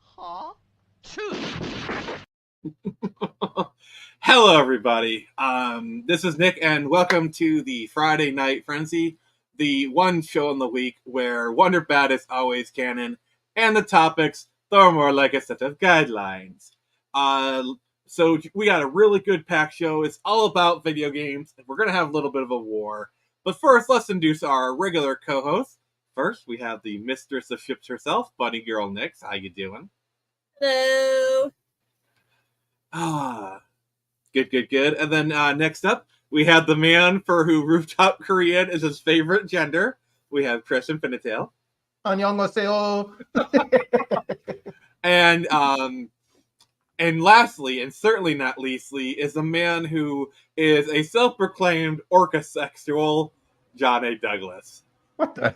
Huh? Hello, everybody. This is Nick, and welcome to the Friday Night Frenzy, the one show in the week where Wonder Bad is always canon, and the topics are more like a set of guidelines. So we got a really good pack show. It's all about video games, and we're gonna have a little bit of a war. But first, let's introduce our regular co-host. First, we have the mistress of ships herself, Bunny Girl Nix. How you doing? Hello. Good. And then next up, we have the man for who rooftop Korean is his favorite gender. We have Chris Infinitail. Annyeonghaseyo. And lastly, and certainly not leastly, is a man who is a self-proclaimed orcasexual, John A. Douglas. What the?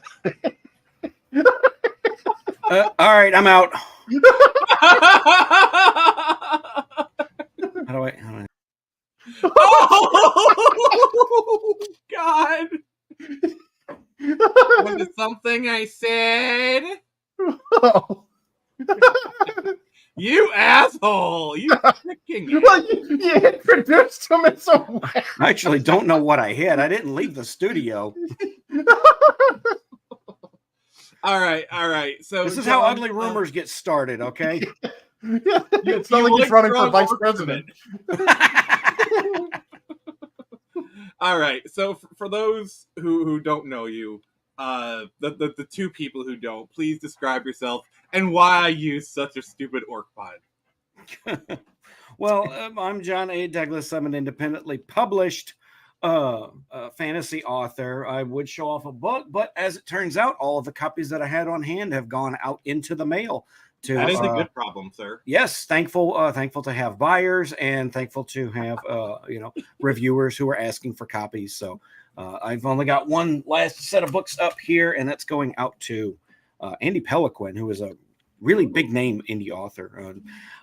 All right, I'm out. How do I? Oh, God. Was it something I said? Oh. You asshole! You freaking Well, you introduced him in some way. I actually don't know what I hit. I didn't leave the studio. All right. So This is how ugly rumors get started, okay? Yeah, it's not like he's running for vice president. All right. So for those who don't know you, the two people who don't, please describe yourself and why I use such a stupid orc pod. Well, I'm John A. Douglas. I'm an independently published fantasy author. I would show off a book, but as it turns out, all of the copies that I had on hand have gone out into the mail. That is a good problem, sir. Yes, thankful to have buyers and thankful to have reviewers who are asking for copies. So I've only got one last set of books up here, and that's going out to Andy Peliquin, who is a really big name indie author.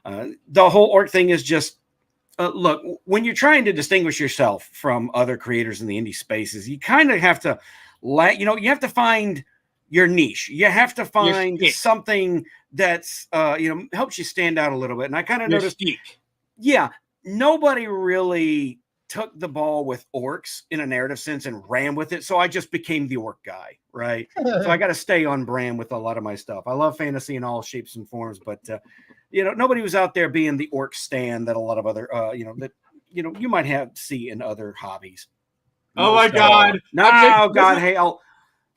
The whole orc thing is just look, when you're trying to distinguish yourself from other creators in the indie spaces, you kind of have to you have to find your niche. You have to find something that's helps you stand out a little bit. And I kind of noticed, nobody really took the ball with orcs in a narrative sense and ran with it. So I just became the orc guy, right? So I got to stay on brand with a lot of my stuff. I love fantasy in all shapes and forms, but nobody was out there being the orc stan that a lot of other you might have see in other hobbies. Oh my God! God! Hey,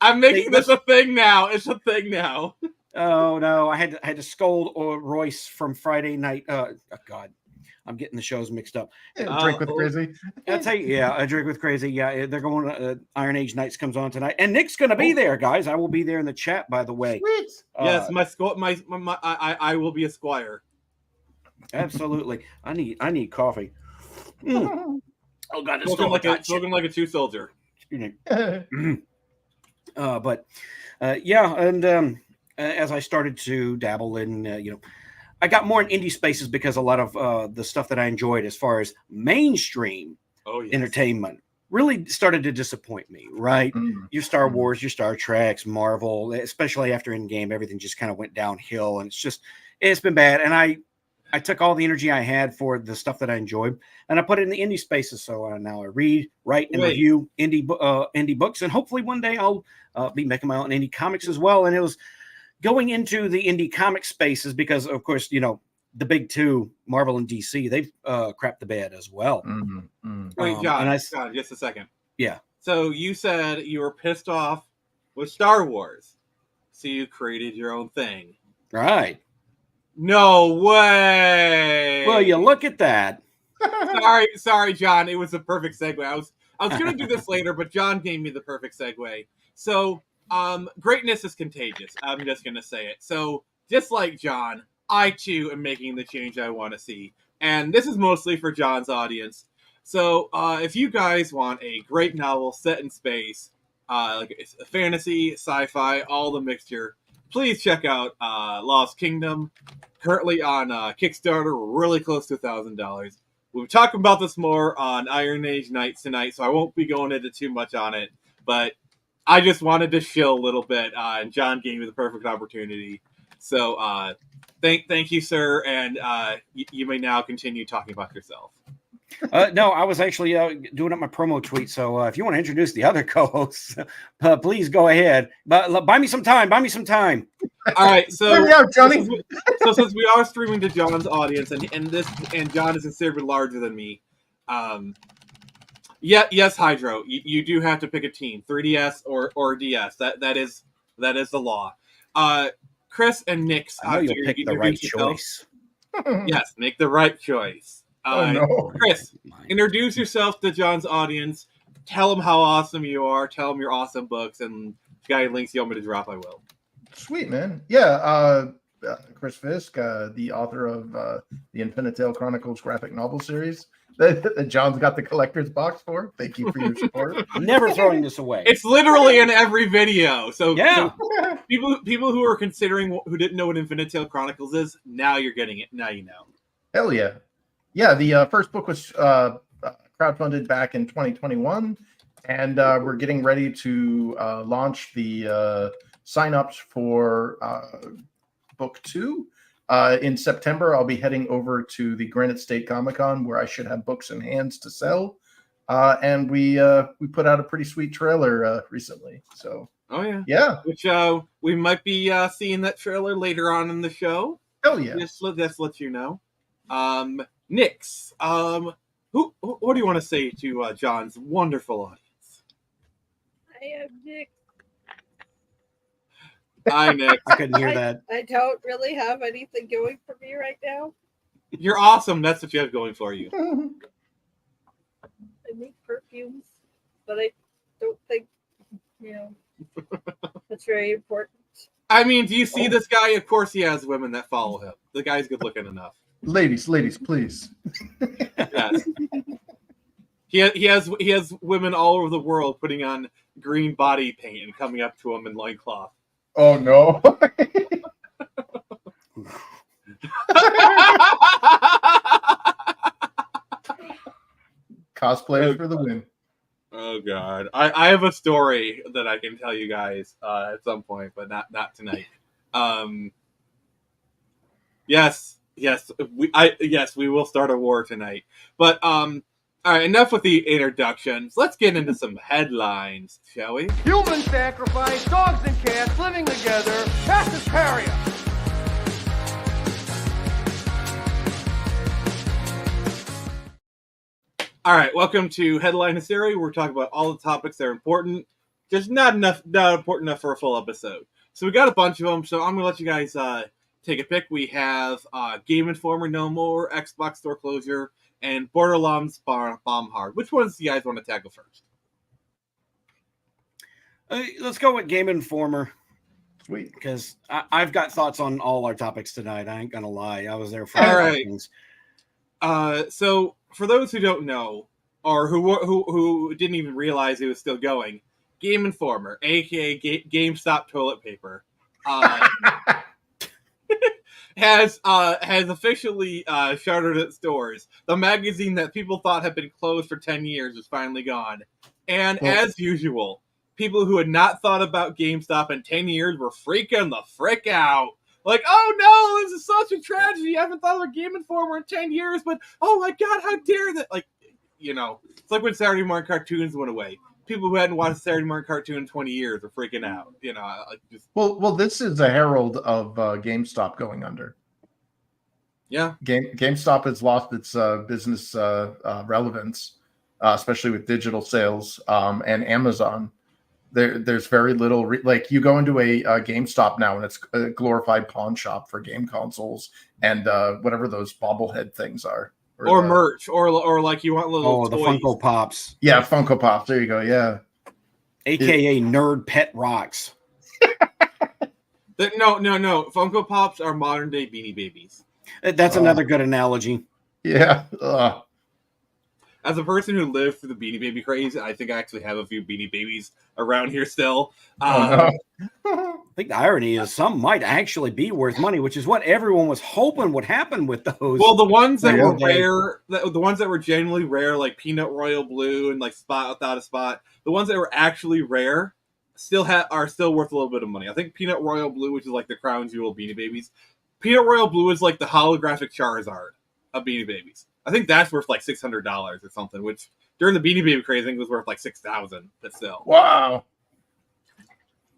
I'm making this a thing now. It's a thing now. Oh no! I had to scold Royce from Friday night. God, I'm getting the shows mixed up. Drink with Crazy. I'll tell you, a Drink with Crazy. Yeah, they're going. Iron Age Nights comes on tonight, and Nick's going to be there, guys. I will be there in the chat, by the way. Sweet. Yes, I will be a squire. Absolutely. I need coffee. Oh God, it's smoking like a true soldier. As I started to dabble in, I got more in indie spaces because a lot of the stuff that I enjoyed as far as mainstream entertainment really started to disappoint me, right? Your Star Wars, your Star Treks, Marvel, especially after Endgame, everything just kind of went downhill, and it's been bad. And I took all the energy I had for the stuff that I enjoyed, and I put it in the indie spaces. So now I read, write, and review indie books, and hopefully one day I'll be making my own indie comics as well. And it was going into the indie comic spaces because, of course, the big two, Marvel and DC, they've crapped the bed as well. Wait, John, just a second. Yeah. So you said you were pissed off with Star Wars, so you created your own thing. Right. No way. Well, you look at that. Sorry, John. It was a perfect segue. I was going to do this later, but John gave me the perfect segue. So, greatness is contagious. I'm just going to say it. So, just like John, I too am making the change I want to see. And this is mostly for John's audience. So, if you guys want a great novel set in space, like a fantasy, sci-fi, all the mixture, please check out Lost Kingdom. Currently on Kickstarter, we're really close to $1,000. We'll be talking about this more on Iron Age Nights tonight, so I won't be going into too much on it. But I just wanted to chill a little bit, and John gave me the perfect opportunity. So Thank you, sir, and you may now continue talking about yourself. No, I was actually doing up my promo tweet. So if you want to introduce the other co-hosts, please go ahead. But buy me some time. Buy me some time. All right, so Hear me out, Johnny. Since we are streaming to John's audience, and John is considerably larger than me, yes, Hydro, you do have to pick a team, 3DS or DS. That is the law. Chris and Nix, I know you'll pick the right choice. Yes, make the right choice. Oh no, Chris, introduce yourself to John's audience. Tell them how awesome you are. Tell them your awesome books, and if you got any links you want me to drop, I will. sweet man. Yeah, Chris Fisk, the author of the Infinite Tale Chronicles graphic novel series that John's got the collector's box for. Thank you for your support. Never throwing this away. It's literally in every video. So yeah, so people who are considering who didn't know what Infinite Tale Chronicles is, now you're getting it. Now you know. Hell yeah. Yeah, the first book was crowdfunded back in 2021, and we're getting ready to launch the sign-ups for book 2. In September, I'll be heading over to the Granite State Comic-Con, where I should have books in hands to sell. And we put out a pretty sweet trailer recently. So yeah, which we might be seeing that trailer later on in the show. Hell yeah. Just let you know. Nix, what do you want to say to John's wonderful audience? I am Nick. Hi, Nick. I couldn't hear that. I don't really have anything going for me right now. You're awesome. That's what you have going for you. I make perfumes, but I don't think, that's very important. I mean, do you see this guy? Of course he has women that follow him. The guy's good looking enough. Ladies, please. Yes. He has women all over the world putting on green body paint and coming up to him in loincloth. Oh no. Cosplayers for the win. Oh god. I have a story that I can tell you guys at some point, but not tonight. Yes, we will start a war tonight. But all right, enough with the introductions. Let's get into some headlines, shall we? Human sacrifice, dogs and cats living together, past hysteria. All right, welcome to Headline Hysteria. We're talking about all the topics that are important, just not important enough for a full episode. So we got a bunch of them, so I'm going to let you guys take a pick. We have Game Informer No More, Xbox Store Closure, and Borderlands Bomb Hard. Which ones do you guys want to tackle first? Let's go with Game Informer. Sweet. Because I've got thoughts on all our topics tonight. I ain't going to lie. I was there for all right. Things. So for those who don't know, or who didn't even realize it was still going, Game Informer, aka GameStop toilet paper, has officially shuttered its doors. The magazine that people thought had been closed for 10 years is finally gone. And as usual, people who had not thought about GameStop in 10 years were freaking the frick out. Like, oh no, this is such a tragedy. I haven't thought of a Game Informer in 10 years, but oh my god, how dare that? Like, it's like when Saturday morning cartoons went away. People who hadn't watched a Saturday morning cartoon in 20 years were freaking out. Well, this is a herald of GameStop going under. Yeah. GameStop has lost its business relevance, especially with digital sales and Amazon. There's very little like you go into a GameStop now and it's a glorified pawn shop for game consoles and whatever those bobblehead things are, or merch, or like you want little the toys. Funko Pops. Yeah, Funko Pops. There you go. Yeah, AKA Nerd Pet Rocks. No. Funko Pops are modern day Beanie Babies. That's another good analogy. Yeah. As a person who lived through the Beanie Baby craze, I think I actually have a few Beanie Babies around here still. I think the irony is some might actually be worth money, which is what everyone was hoping would happen with those. Well, the ones that were rare, the ones that were genuinely rare, like Peanut Royal Blue and like Spot Without a Spot, the ones that were actually rare are still worth a little bit of money. I think Peanut Royal Blue, which is like the crown jewel Beanie Babies, Peanut Royal Blue is like the holographic Charizard of Beanie Babies. I think that's worth like $600 or something, which during the Beanie Baby craze, I think was worth like $6,000, but still. Wow.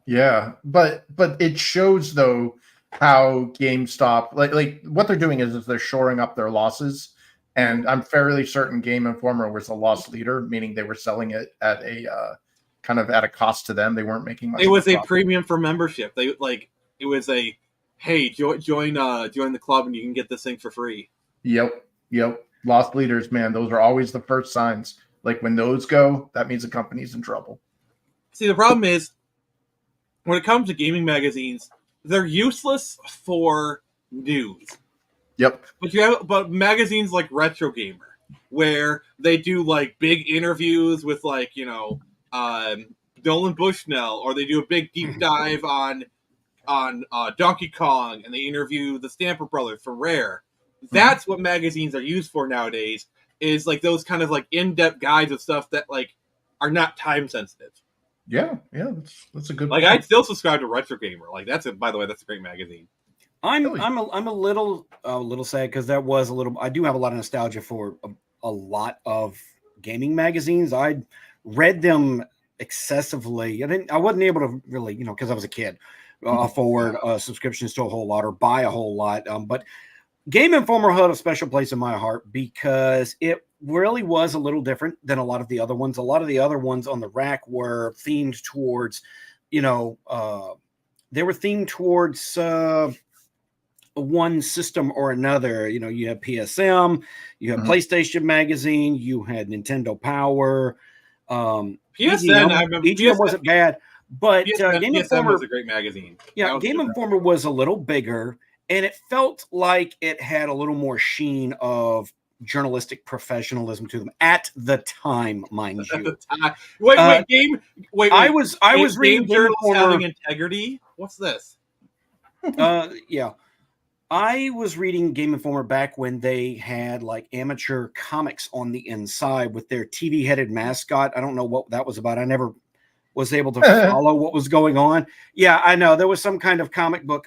Yeah, but it shows though how GameStop like what they're doing is they're shoring up their losses, and I'm fairly certain Game Informer was a loss leader, meaning they were selling it at a kind of at a cost to them. They weren't making much. It was a profit. premium for membership. They like it was a hey join the club and you can get this thing for free. Yep. Lost leaders, man, those are always the first signs. Like when those go, that means the company's in trouble. See, the problem is when it comes to gaming magazines, they're useless for news. Yep. But magazines like Retro Gamer, where they do like big interviews with like Nolan Bushnell, or they do a big deep dive on Donkey Kong, and they interview the Stamper Brothers from Rare. That's what magazines are used for nowadays. Is like those kind of like in-depth guides of stuff that like are not time sensitive. Yeah, that's a good. Like point. I'd still subscribe to Retro Gamer. Like by the way, that's a great magazine. I'm a little sad because that was a little. I do have a lot of nostalgia for a lot of gaming magazines. I read them excessively. I wasn't able to really, because I was a kid, afford subscriptions to a whole lot or buy a whole lot. But Game Informer held a special place in my heart because it really was a little different than a lot of the other ones. A lot of the other ones on the rack were themed towards, they were themed towards one system or another. You had PSM, you had PlayStation Magazine, you had Nintendo Power. PSN, EGM, I remember. EGM wasn't bad, but Game Informer was a great magazine. Yeah, Game Informer was a little bigger, and it felt like it had a little more sheen of journalistic professionalism to them at the time, mind you. Wait, I was reading Game Informer having integrity. What's this? Yeah. I was reading Game Informer back when they had like amateur comics on the inside with their TV-headed mascot. I don't know what that was about. I never was able to follow what was going on. Yeah, I know. There was some kind of comic book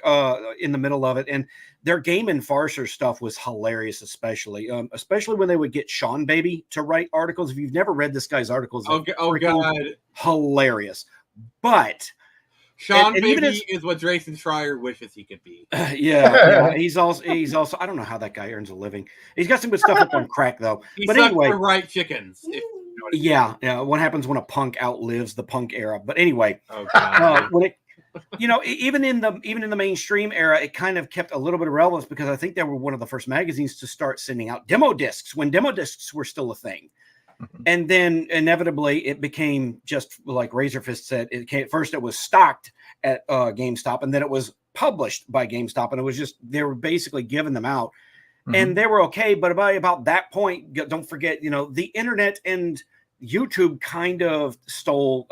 in the middle of it, and their Game and Farcer stuff was hilarious, especially when they would get Sean Baby to write articles. If you've never read this guy's articles, oh god, hilarious. But Sean Baby is what Jason Schreier wishes he could be. Yeah. He's also. I don't know how that guy earns a living. He's got some good stuff up on crack though. He but sucks anyway, to write chickens. Yeah. What happens when a punk outlives the punk era? But anyway, when it, even in the mainstream era, it kind of kept a little bit of relevance because I think they were one of the first magazines to start sending out demo discs when demo discs were still a thing. And then inevitably it became just like Razorfist said, first it was stocked at GameStop, and then it was published by GameStop, and it was just, they were basically giving them out and they were okay. But by about that point, don't forget, the internet and YouTube kind of stole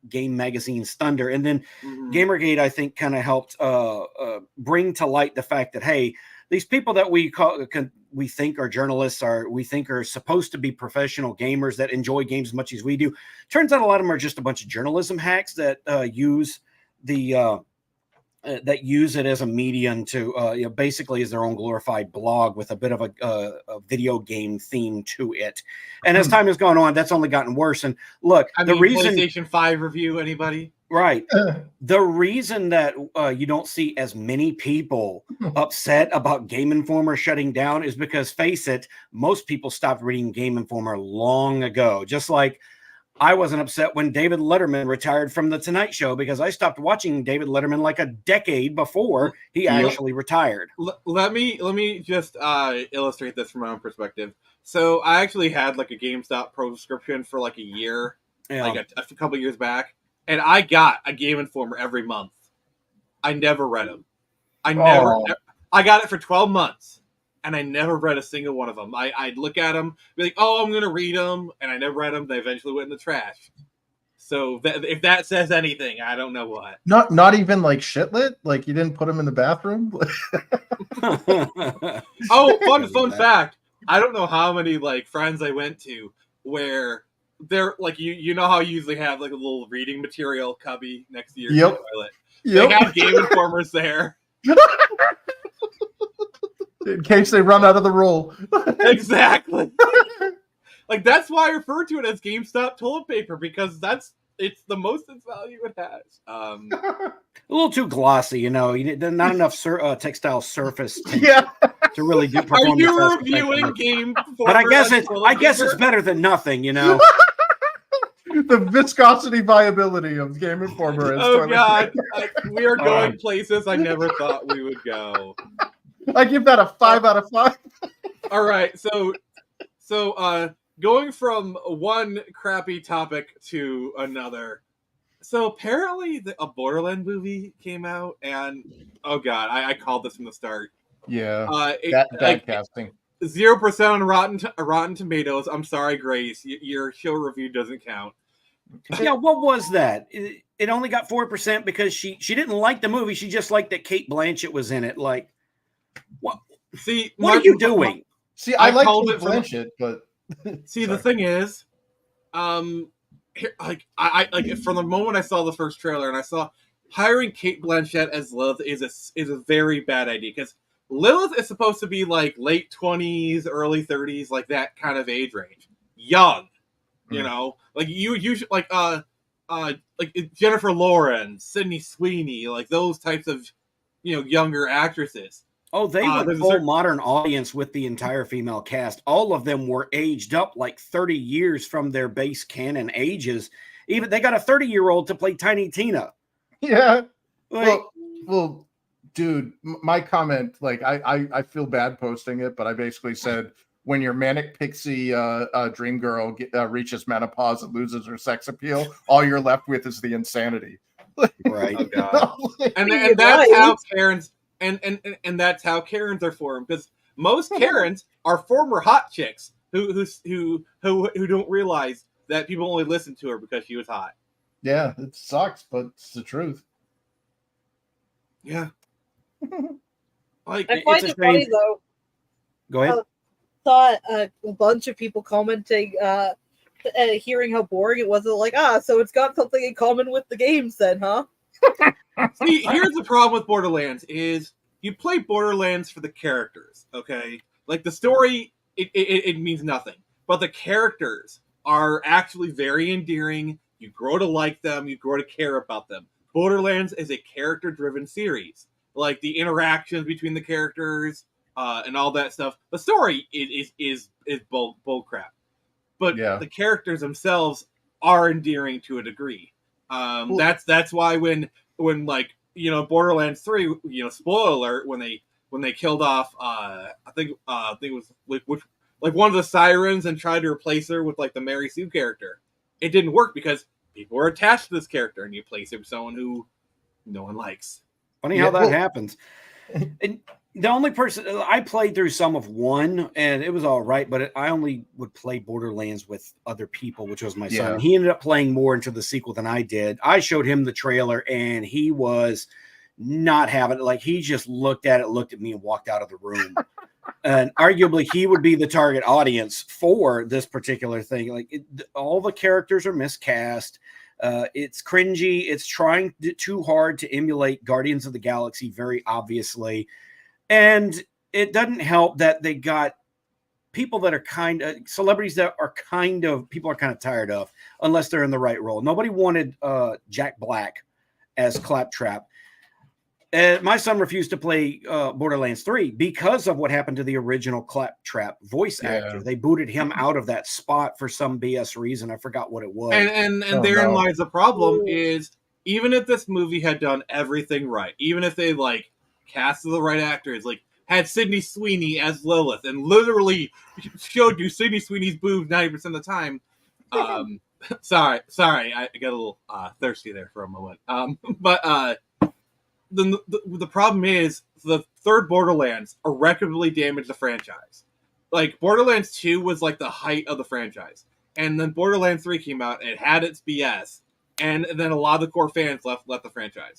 game magazine's thunder. And then Gamergate, I think, kind of helped bring to light the fact that, hey, these people that we think are journalists, we think are supposed to be professional gamers that enjoy games as much as we do. Turns out a lot of them are just a bunch of journalism hacks that use it as a medium to basically as their own glorified blog with a bit of a video game theme to it. And as time has gone on, that's only gotten worse. And look, PlayStation 5 review, anybody? Right. The reason that you don't see as many people upset about Game Informer shutting down is because, face it, most people stopped reading Game Informer long ago. Just like I wasn't upset when David Letterman retired from The Tonight Show because I stopped watching David Letterman like a decade before he actually retired. Let me just illustrate this from my own perspective. So I actually had like a GameStop Pro subscription for like a year, like a couple years back. And I got a Game Informer every month. I never read them. I got it for 12 months, and I never read a single one of them. I'd look at them, be like, "Oh, I'm going to read them," and I never read them. They eventually went in the trash. So if that says anything, I don't know what. Not even like shitlit. Like you didn't put them in the bathroom. Oh, fun fact! I don't know how many like friends I went to where. They're like you know how you usually have like a little reading material cubby next to your toilet. They have Game Informers there. In case they run out of the roll. Exactly. Like, that's why I refer to it as GameStop toilet paper, because it's the most its value it has. A little too glossy, you know. Not enough textile surface tension Yeah. to really do. Are Perform you the task reviewing effectively. Game But I guess Informer? it's better than nothing, you know. The viscosity viability of Game Informer is Oh toilet God, paper. we are going places I never thought we would go. I give that a 5 out of 5. All right, so going from one crappy topic to another. So apparently a Borderland movie came out, and oh God, I called this from the start. Yeah. Bad Bad casting. 0% on Rotten Tomatoes. I'm sorry, Grace, your show review doesn't count. Yeah, what was that? It only got 4% because she didn't like the movie. She just liked that Kate Blanchett was in it. Like, what? See, What are you doing? See, I like called Kate it from- Blanchett, but See, the Sorry. thing is, here, I from the moment I saw the first trailer and I saw hiring Kate Blanchett as Lilith is a very bad idea, because Lilith is supposed to be like late 20s, early 30s, like that kind of age range, young, you know, like you should like Jennifer Lawrence, Sydney Sweeney, like those types of younger actresses. Oh, they went there's a full certain- modern audience with the entire female cast. All of them were aged up like 30 years from their base canon ages. Even they got a 30-year-old to play Tiny Tina. yeah. Like, Well, dude, my comment, like, I feel bad posting it, but I basically said, when your manic pixie dream girl reaches menopause and loses her sex appeal, all you're left with is the insanity. right. Oh God. and You're that's right. how Karens and that's how Karens are formed, because most Karens are former hot chicks who don't realize that people only listen to her because she was hot. Yeah, it sucks, but it's the truth. Yeah. Like I find It's a it funny shame. though. Go ahead. Saw a bunch of people commenting, hearing how boring it was. They're like, so it's got something in common with the games, then, huh? See, here's the problem with Borderlands is you play Borderlands for the characters, okay? Like the story, it means nothing. But the characters are actually very endearing. You grow to like them, you grow to care about them. Borderlands is a character-driven series. Like the interactions between the characters, and all that stuff. The story is bull crap. But the characters themselves are endearing to a degree. That's why when like Borderlands 3, spoiler alert, when they killed off I think it was like one of the sirens and tried to replace her with like the Mary Sue character, it didn't work because people were attached to this character, and you place it with someone who no one likes. Funny how that happens. And the only person I played through some of one, and it was all right, but I only would play Borderlands with other people, which was my son. And he ended up playing more into the sequel than I did. I showed him the trailer, and he was not having it. Like, he just looked at me, and walked out of the room. And arguably, he would be the target audience for this particular thing. Like, all the characters are miscast. It's cringy. It's trying too hard to emulate Guardians of the Galaxy, very obviously. And it doesn't help that they got people that are celebrities that are people are kind of tired of, unless they're in the right role. Nobody wanted Jack Black as Claptrap. And my son refused to play Borderlands 3 because of what happened to the original Claptrap voice actor. They booted him out of that spot for some BS reason. I forgot what it was. And therein lies the problem is, even if this movie had done everything right, even if they like casted the right actors, like had Sydney Sweeney as Lilith and literally showed you Sydney Sweeney's boobs 90% of the time. Sorry, I got a little thirsty there for a moment. But the problem is the third Borderlands irreparably damaged the franchise. Like, Borderlands 2 was like the height of the franchise, and then Borderlands 3 came out and it had its BS, and then a lot of the core fans left the franchise.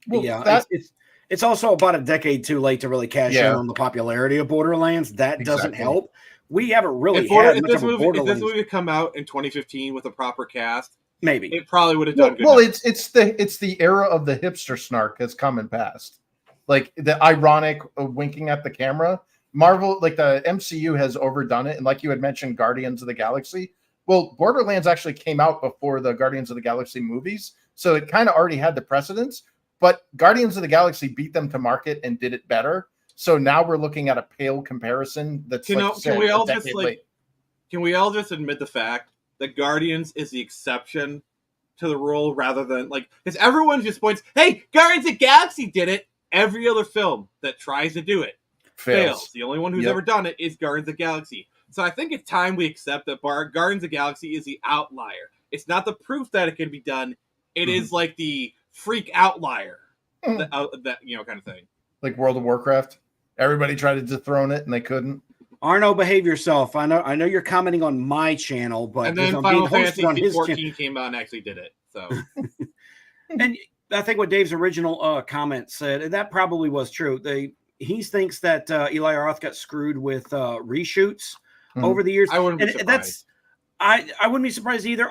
Well, yeah, it's also about a decade too late to really cash in on the popularity of Borderlands. That doesn't help. We haven't really had much of a Borderlands. If this movie had come out in 2015 with a proper cast, maybe it probably would have done good. Well, it's the era of the hipster snark has come and passed. like the ironic winking at the camera. Marvel, like the MCU has overdone it. And like you had mentioned, Guardians of the Galaxy. Well, Borderlands actually came out before the Guardians of the Galaxy movies. So it kind of already had the precedence. But Guardians of the Galaxy beat them to market and did it better. So now we're looking at a pale comparison that's Can like we all a just decade like late. can we all just admit the fact that Guardians is the exception to the rule rather than like because everyone just points, hey, Guardians of the Galaxy did it. Every other film that tries to do it fails. The only one who's ever done it is Guardians of the Galaxy. So I think it's time we accept that Guardians of the Galaxy is the outlier. It's not the proof that it can be done. It is like the freak outlier, that kind of thing. Like World of Warcraft. Everybody tried to dethrone it and they couldn't. Arno, behave yourself. I know you're commenting on my channel, but and then I'm Final being hosted on Fantasy his 14 came out and actually did it. So, and I think what Dave's original comment said, and that probably was true. He thinks that Eli Roth got screwed with reshoots over the years. I wouldn't be surprised. I wouldn't be surprised either.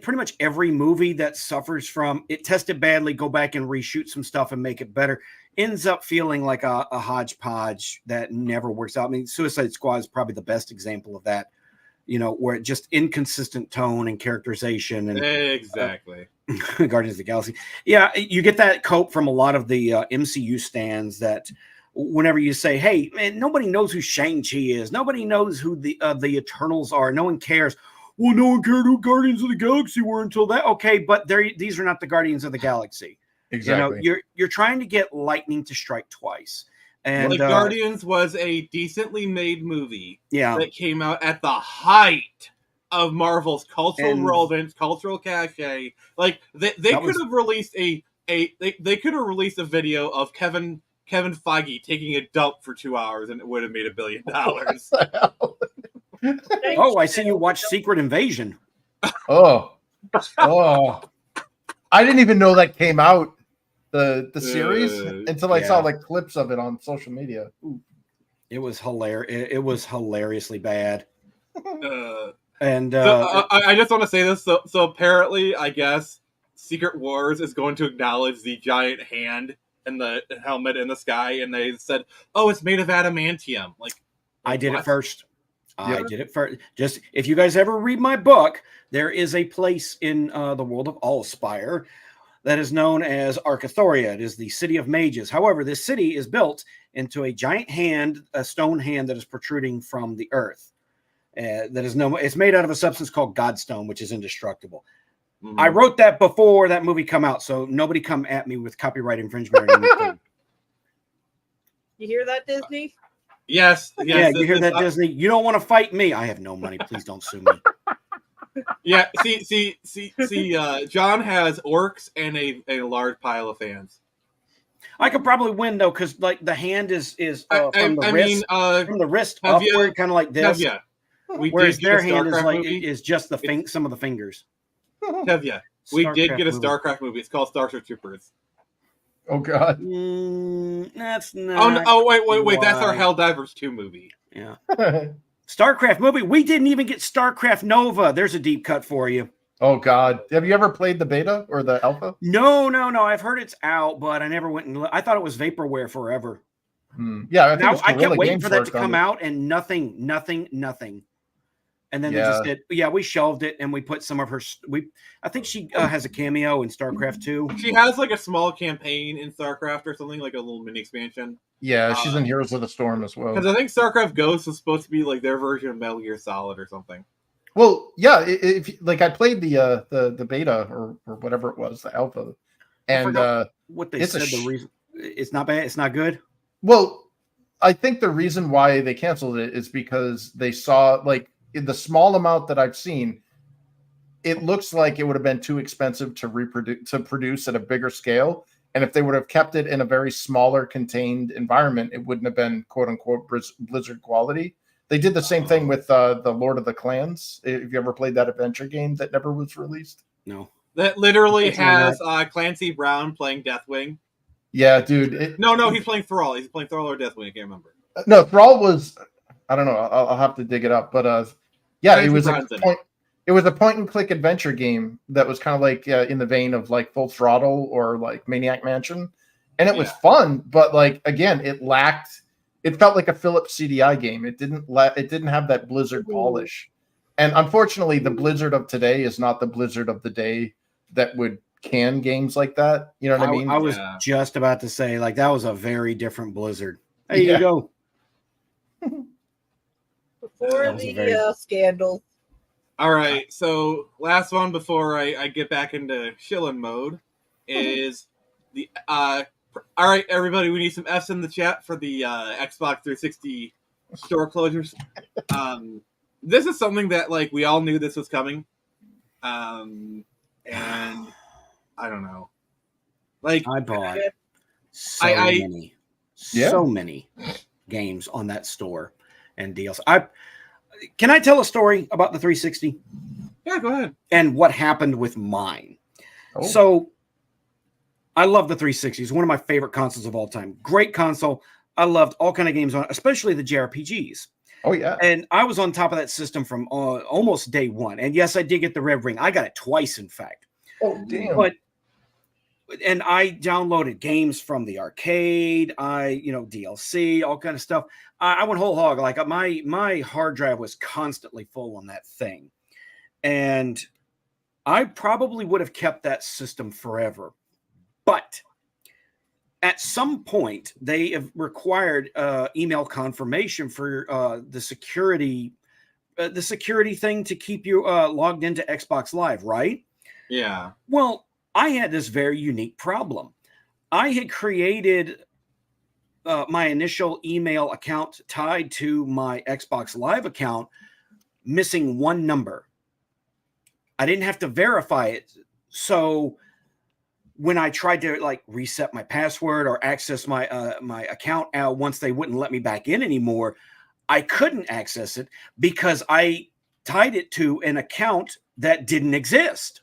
Pretty much every movie that suffers from it tested badly, go back and reshoot some stuff and make it better, ends up feeling like a hodgepodge that never works out. I mean, Suicide Squad is probably the best example of that, where it just inconsistent tone and characterization. And exactly. Guardians of the Galaxy. Yeah, you get that cope from a lot of the MCU stands that whenever you say, hey, man, nobody knows who Shang-Chi is. Nobody knows who the Eternals are. No one cares. Well, no one cared who Guardians of the Galaxy were until that. Okay, but these are not the Guardians of the Galaxy. Exactly. You're trying to get lightning to strike twice. And Guardians was a decently made movie that came out at the height of Marvel's cultural relevance, cultural cachet. Like they could have released they could have released a video of Kevin Feige taking a dump for 2 hours and it would have made $1 billion. Oh, I see you watch Secret Invasion. Oh, I didn't even know that came out, the series, until I saw like clips of it on social media. Ooh. It was hilarious. It was hilariously bad. And I just want to say this. So apparently, I guess Secret Wars is going to acknowledge the giant hand and the helmet in the sky, and they said, "Oh, it's made of adamantium." Like I did it first. I did it first. Just if you guys ever read my book, there is a place in the world of Allspire that is known as Arcathoria. It is the city of mages. However, this city is built into a giant hand, a stone hand that is protruding from the earth. It's made out of a substance called Godstone, which is indestructible. Mm-hmm. I wrote that before that movie come out, so nobody come at me with copyright infringement or anything. You hear that, Disney? Yes. Yeah, you hear that, Disney? You don't want to fight me. I have no money. Please don't sue me. Yeah, see, John has orcs and a large pile of fans. I could probably win though, because like the hand is from the wrist upward, kind of like this. Yeah, whereas their hand is just some of the fingers. Tevya, we did get a StarCraft movie. It's called Starship Troopers. Oh God, that's not. Oh wait! That's our Helldivers 2 movie. Yeah, StarCraft movie. We didn't even get StarCraft Nova. There's a deep cut for you. Oh God, have you ever played the beta or the alpha? No. I've heard it's out, but I never went and I thought it was vaporware forever. Yeah, I kept waiting for that to come out, and nothing. And then they just did. Yeah, we shelved it, and we put some of her. I think she has a cameo in StarCraft 2. She has like a small campaign in StarCraft or something, like a little mini expansion. Yeah, she's in Heroes of the Storm as well. Because I think StarCraft Ghost was supposed to be like their version of Metal Gear Solid or something. Well, yeah, if like I played the beta or whatever it was, the alpha, and what they said the reason it's not bad, it's not good. Well, I think the reason why they canceled it is because they saw like in the small amount that I've seen, it looks like it would have been too expensive to produce at a bigger scale. And if they would have kept it in a very smaller contained environment, it wouldn't have been quote unquote Blizzard quality. They did the same thing with the Lord of the Clans. If you ever played that adventure game that never was released. No. That literally has Clancy Brown playing Deathwing. Yeah, dude. No, he's playing Thrall. He's playing Thrall or Deathwing. I can't remember. No, Thrall was, I don't know. I'll have to dig it up. But yeah, it was a point and click adventure game that was kind of like in the vein of like Full Throttle or like Maniac Mansion. and it was fun, but like again, it lacked. It felt like a Philips CDI game. It didn't have that Blizzard polish, and unfortunately, the Blizzard of today is not the Blizzard of the day that would can games like that. You know what I mean? I was just about to say, like, that was a very different Blizzard. There you go. Before the scandal. All right, so last one before I get back into shilling mode is the all right, everybody, we need some F's in the chat for the Xbox 360 store closures. This is something that like we all knew this was coming, and I don't know, like I bought so many games on that store and deals. Can I tell a story about the 360? Yeah, go ahead. And what happened with mine. Oh. So I love the 360. It's one of my favorite consoles of all time. Great console. I loved all kind of games on it, especially the JRPGs. Oh, yeah. And I was on top of that system from almost day one. And yes, I did get the red ring. I got it twice, in fact. Oh, damn. And I downloaded games from the arcade, DLC, all kind of stuff. I went whole hog. Like my hard drive was constantly full on that thing. And I probably would have kept that system forever. But at some point, they have required email confirmation for the security thing to keep you logged into Xbox Live, right? Yeah. Well, I had this very unique problem. I had created my initial email account tied to my Xbox Live account, missing one number. I didn't have to verify it. So when I tried to like reset my password or access my my account once they wouldn't let me back in anymore, I couldn't access it because I tied it to an account that didn't exist.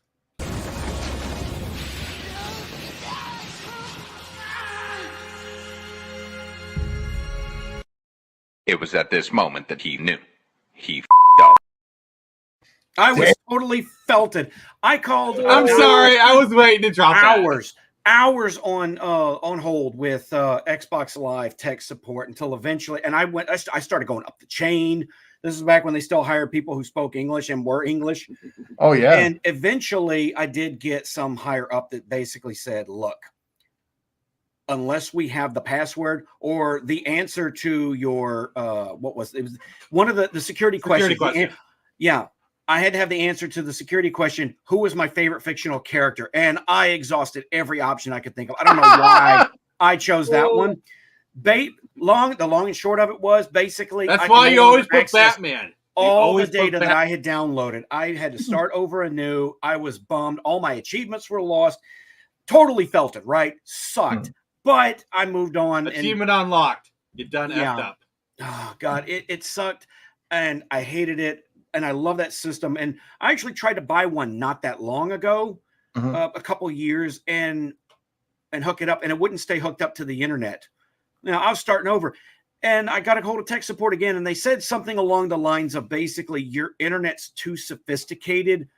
It was at this moment that he knew. He f***ed up. I was totally felted. I called. I'm sorry. I was waiting to drop hours on hold with Xbox Live tech support until eventually, and I started going up the chain. This is back when they still hired people who spoke English and were English. Oh, yeah. And eventually I did get some higher up that basically said, look, unless we have the password or the answer to your it was one of the security questions. Yeah. I had to have the answer to the security question, who was my favorite fictional character? And I exhausted every option I could think of. I don't know why I chose that one. The long and short of it was basically that's why you always put Batman. All the data that I had downloaded. I had to start over anew. I was bummed. All my achievements were lost. Totally felt it, right? Sucked. But I moved on. Achievement unlocked. You done effed up. Oh, God. It sucked. And I hated it. And I love that system. And I actually tried to buy one not that long ago, a couple years, and hook it up. And it wouldn't stay hooked up to the internet. Now, I was starting over. And I got a hold of tech support again. And they said something along the lines of basically your internet's too sophisticated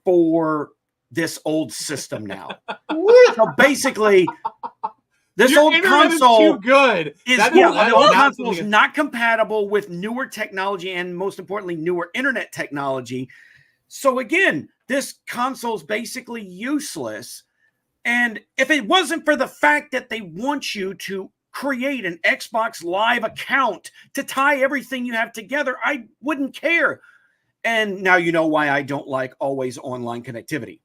for this old system now. So basically... This your old console is too good. The old console is not compatible with newer technology and most importantly, newer internet technology. So again, this console is basically useless. And if it wasn't for the fact that they want you to create an Xbox Live account to tie everything you have together, I wouldn't care. And now you know why I don't like always online connectivity.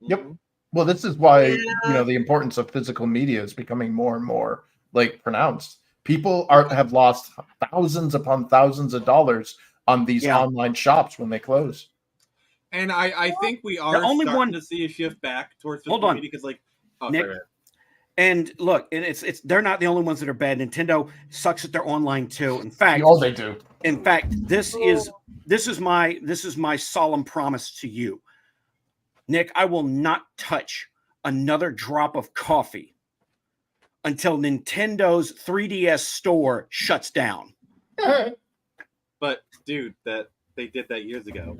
Yep. Well, this is why the importance of physical media is becoming more and more like pronounced. People have lost thousands upon thousands of dollars on these online shops when they close. And I think we are starting to see a shift back towards physical media because, like, Nick, and look, and it's they're not the only ones that are bad. Nintendo sucks at their online too. In fact, they do. In fact, this is my solemn promise to you. Nick, I will not touch another drop of coffee until Nintendo's 3DS store shuts down. But, dude, they did that years ago.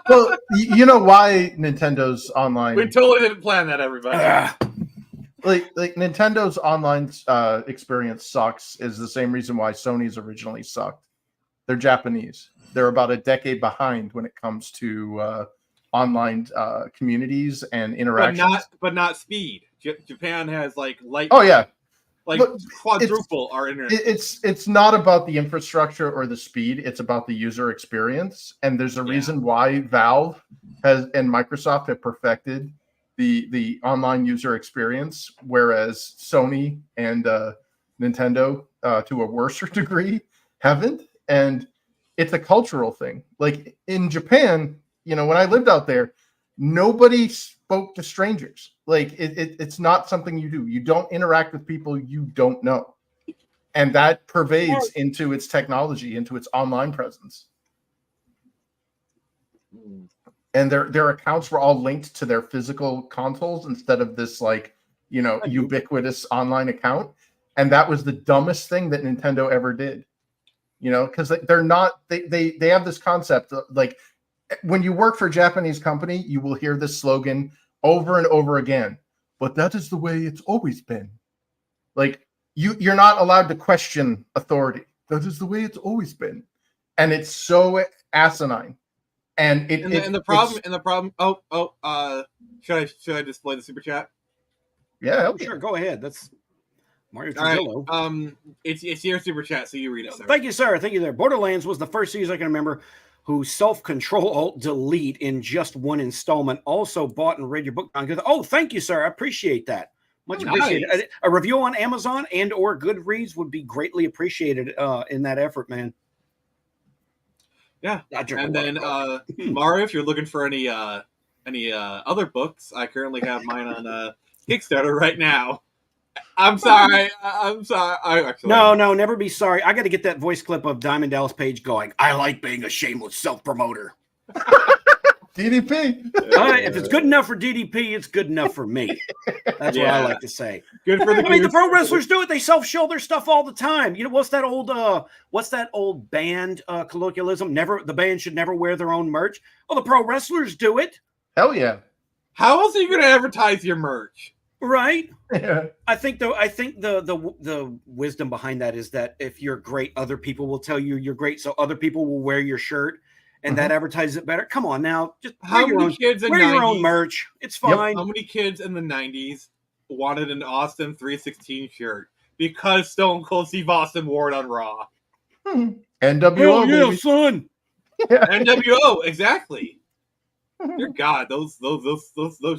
Well, you know why Nintendo's online We totally didn't plan that, everybody. like Nintendo's online experience sucks is the same reason why Sony's originally sucked. They're Japanese. They're about a decade behind when it comes to online communities and interactions. But not speed. Japan has like light. Oh yeah, like but quadruple our internet. It's not about the infrastructure or the speed. It's about the user experience. And there's a reason why Valve and Microsoft have perfected the online user experience, whereas Sony and Nintendo, to a worse degree, haven't. And it's a cultural thing. Like in Japan, when I lived out there, nobody spoke to strangers. Like it's not something you do. You don't interact with people you don't know. And that pervades into its technology, into its online presence. And their accounts were all linked to their physical consoles instead of this ubiquitous online account. And that was the dumbest thing that Nintendo ever did. Because they're not they have this concept like when you work for a Japanese company, you will hear this slogan over and over again. But that is the way it's always been. Like you're not allowed to question authority. That is the way it's always been, and it's so asinine. And the problem. Should I display the super chat? Yeah, sure. Go ahead. That's Mario Trujillo. Right. It's your super chat, so you read it, sir. Thank you, sir. Thank you there. Borderlands was the first series I can remember who self-control alt-delete in just one installment. Also bought and read your book. Oh, thank you, sir. I appreciate that. Much appreciated. A review on Amazon and or Goodreads would be greatly appreciated in that effort, man. Yeah. And then Mario, if you're looking for any other books, I currently have mine on Kickstarter right now. I'm sorry. No, never be sorry. I got to get that voice clip of Diamond Dallas Page going. I like being a shameless self-promoter. DDP. If it's good enough for DDP, it's good enough for me. That's what I like to say. Good for the the pro wrestlers do it. They self-show their stuff all the time. What's that old band colloquialism? The band should never wear their own merch. Well, the pro wrestlers do it. Hell yeah. How else are you going to advertise your merch? Right. Yeah. I think the wisdom behind that is that if you're great, other people will tell you you're great, so other people will wear your shirt, and that advertises it better. Come on now, just wear your own merch. It's fine. How many kids in the 90s wanted an Austin 316 shirt because Stone Cold Steve Austin wore it on Raw? NWO, yeah, son. NWO, exactly. Dear God, those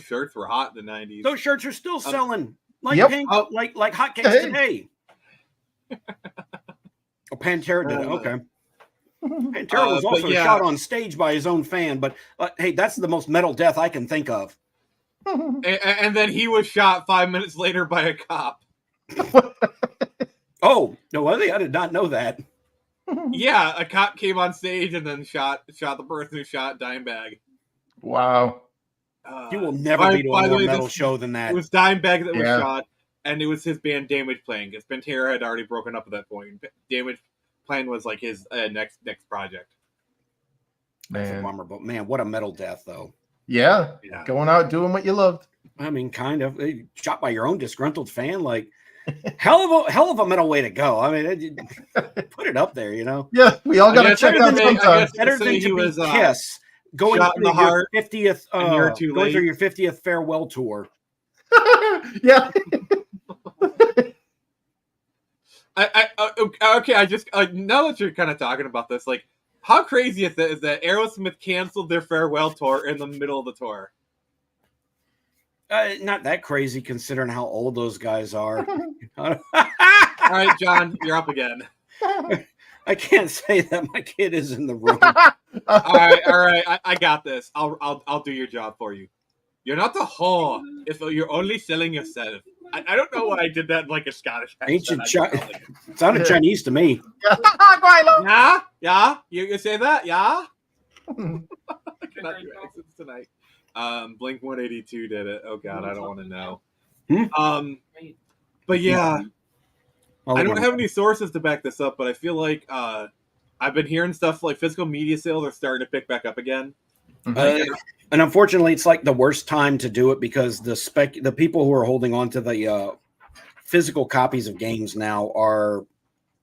shirts were hot in the 90s. Those shirts are still selling like hotcakes today. Pantera did it. Okay. Pantera was also shot on stage by his own fan, but hey, that's the most metal death I can think of. And then he was shot 5 minutes later by a cop. Oh, no, I did not know that. Yeah, a cop came on stage and then shot the person who shot Dimebag. Wow. You will never be to a more metal show than that. It was Dimebag that was shot, and it was his band Damage playing, because Pantera had already broken up at that point. Damage playing was like his next project. That's a bummer, but man, what a metal death, though. Yeah. Going out doing what you loved. I mean, kind of. Shot by your own disgruntled fan, like hell of a metal way to go. I mean, put it up there, Yeah, we all got to check out sometimes. Better than to be Kiss. Going through your 50th, going through your 50th farewell tour. Yeah. Okay. I just now that you're kind of talking about this, like, how crazy is that Aerosmith canceled their farewell tour in the middle of the tour? Not that crazy considering how old those guys are. All right, John, you're up again. I can't say that my kid is in the room. All right. I got this. I'll do your job for you. You're not the whore if you're only selling yourself. I don't know why I did that in like a Scottish accent. It sounded Chinese to me. Yeah. You say that? Yeah. I cannot do accents tonight. Blink 182 did it. Oh God, I don't want to know. But yeah. I don't have any sources to back this up, but I feel like I've been hearing stuff like physical media sales are starting to pick back up again. And unfortunately, it's like the worst time to do it because the people who are holding on to the physical copies of games now are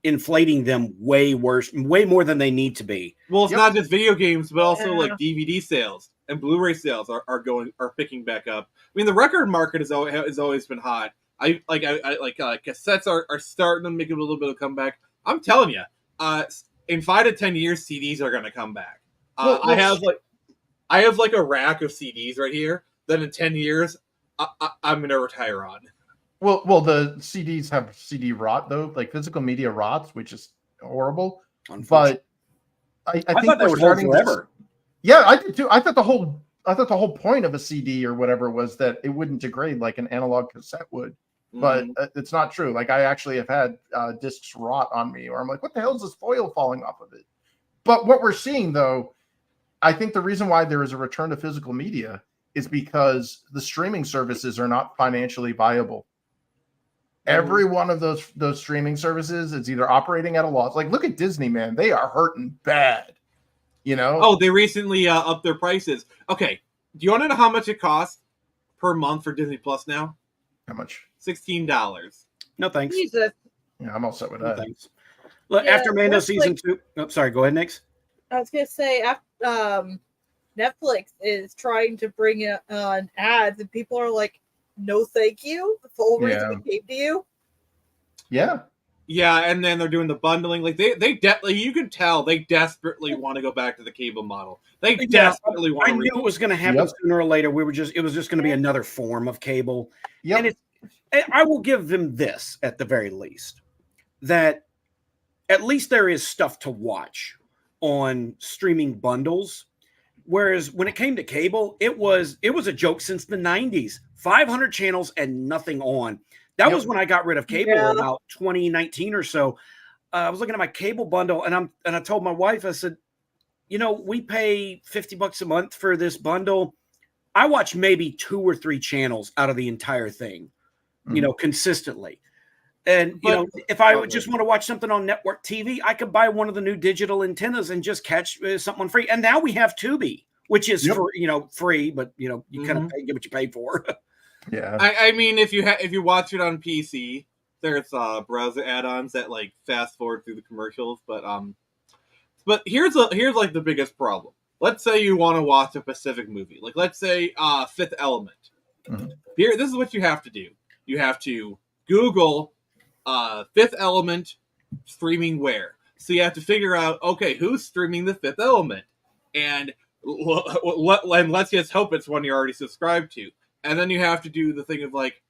inflating them way more than they need to be. Well, it's Yep. not just video games, but also Yeah. like DVD sales and Blu-ray sales are picking back up. I mean, the record market has always been hot. Cassettes are starting to make a little bit of comeback. I'm telling you, in 5 to 10 years, CDs are going to come back. I have like a rack of CDs right here that in 10 years I'm going to retire on. Well, the CDs have CD rot though, like physical media rots, which is horrible. But I think thought they we're would hold starting forever. Yeah, I did too. I thought the whole point of a CD or whatever was that it wouldn't degrade like an analog cassette would. But it's not true. Like I actually have had discs rot on me, or I'm like, what the hell is this foil falling off of it? But what we're seeing though, I think the reason why there is a return to physical media is because the streaming services are not financially viable. Every one of those streaming services is either operating at a loss. Like look at Disney, man, they are hurting bad. You know? Oh, they recently upped their prices. Okay, do you want to know how much it costs per month for Disney Plus now? How much? $16. No thanks. Jesus. Yeah, I'm all set with No that. thanks. Look, Yeah, after Mando that's season like- 2. Oh, sorry, go ahead, Nix. I was gonna say, Netflix is trying to bring on ads, and people are like, "No, thank you." That's the whole reason we came to you. Yeah. Yeah, and then they're doing the bundling. Like you can tell they desperately want to go back to the cable model. They desperately want I to. knew it was going to happen Yep. sooner or later. It was just going to be another form of cable. Yep. And I will give them this at the very least, that at least there is stuff to watch on streaming bundles. Whereas when it came to cable, it was a joke since the 90s. 500 channels and nothing on. That was when I got rid of cable about 2019 or so. I was looking at my cable bundle and I told my wife, I said, we pay $50 a month for this bundle. I watch maybe 2 or 3 channels out of the entire thing, consistently. And if I would just want to watch something on network TV, I could buy one of the new digital antennas and just catch something free. And now we have Tubi, which is free, but you kind of get what you pay for. Yeah. I mean, if you watch it on PC, there's browser add-ons that like fast forward through the commercials. But here's like the biggest problem. Let's say you want to watch a specific movie, like let's say Fifth Element. Mhm. Here, this is what you have to do. You have to Google Fifth Element streaming where. So you have to figure out, okay, who's streaming the Fifth Element, and let's just hope it's one you're already subscribed to. And then you have to do the thing of like,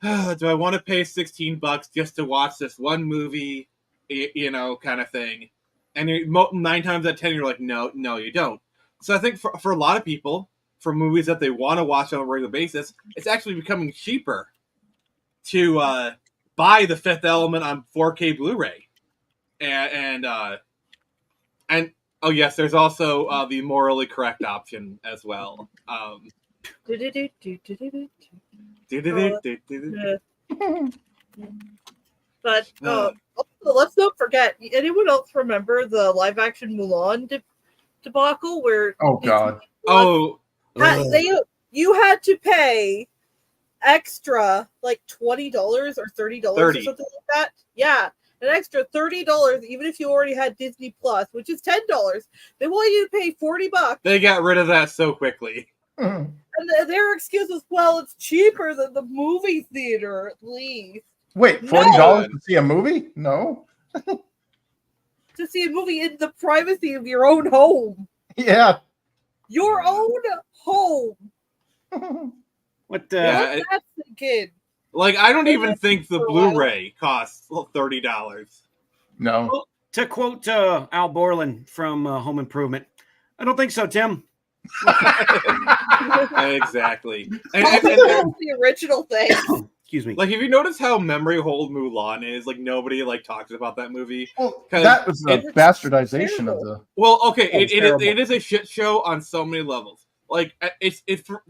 do I want to pay $16 just to watch this one movie, kind of thing. And 9 times out of 10, you're like, no, you don't. So I think for a lot of people, for movies that they want to watch on a regular basis, it's actually becoming cheaper to buy the Fifth Element on 4K Blu-ray. And oh yes, there's also the morally correct option as well. But also, let's not forget. Anyone else remember the live-action Mulan debacle where? Oh God. Oh, You had to pay extra like $20 or $30 or something like that. Yeah, an extra $30 even if you already had Disney Plus, which is $10. They want you to pay $40. they got rid of that so quickly. Mhm. And their excuse was, well, it's cheaper than the movie theater, at least. Wait, $40 to see a movie? No. To see a movie in the privacy of your own home. Yeah. Your own home. What? Yeah, That's the kid. like I don't even think the Blu-ray costs $30. No. Well, to quote Al Borland from Home Improvement, I don't think so, Tim. Exactly. That's the original thing. Excuse me. Like, if you notice how memory hold Mulan is, like nobody like talks about that movie. Well, 'Cause that was a it's bastardization of terrible. the. Well, okay, Oh, it's it terrible. is a shit show on so many levels. Like, it's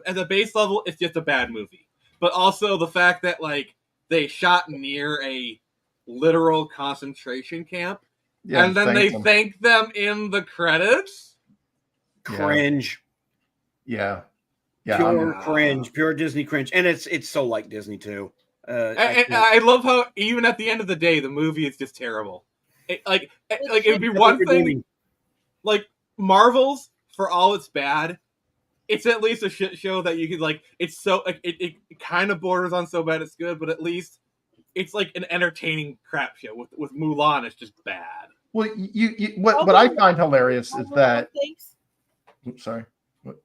at a base level, it's just a bad movie. But also the fact that like they shot near a literal concentration camp, Yeah, and then they thank them. thank them in the credits. Cringe. Yeah. Yeah. Pure cringe, pure Disney cringe, and it's so like Disney too. I love how even at the end of the day, the movie is just terrible. It would be one thing. Like Marvel's, for all it's bad, it's at least a shit show that you could like. It's so like it kind of borders on so bad it's good, but at least it's like an entertaining crap show. With Mulan, it's just bad. Well, what I find hilarious is that. Oops, sorry. What?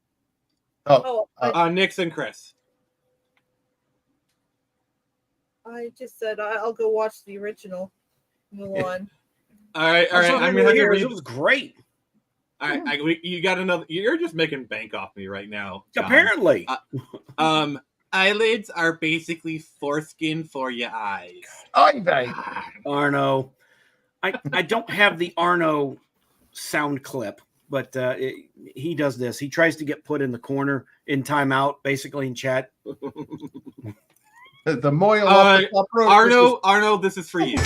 Nix and Chris. I just said I'll go watch the original Mulan. All right. I'm gonna have to read. It was great. All right, you got another. You're just making bank off me right now, John. Apparently. Eyelids are basically foreskin for your eyes. Arno. I don't have the Arno sound clip, but he does this. He tries to get put in the corner in timeout, basically in chat. The Moyle Arno, this is for you.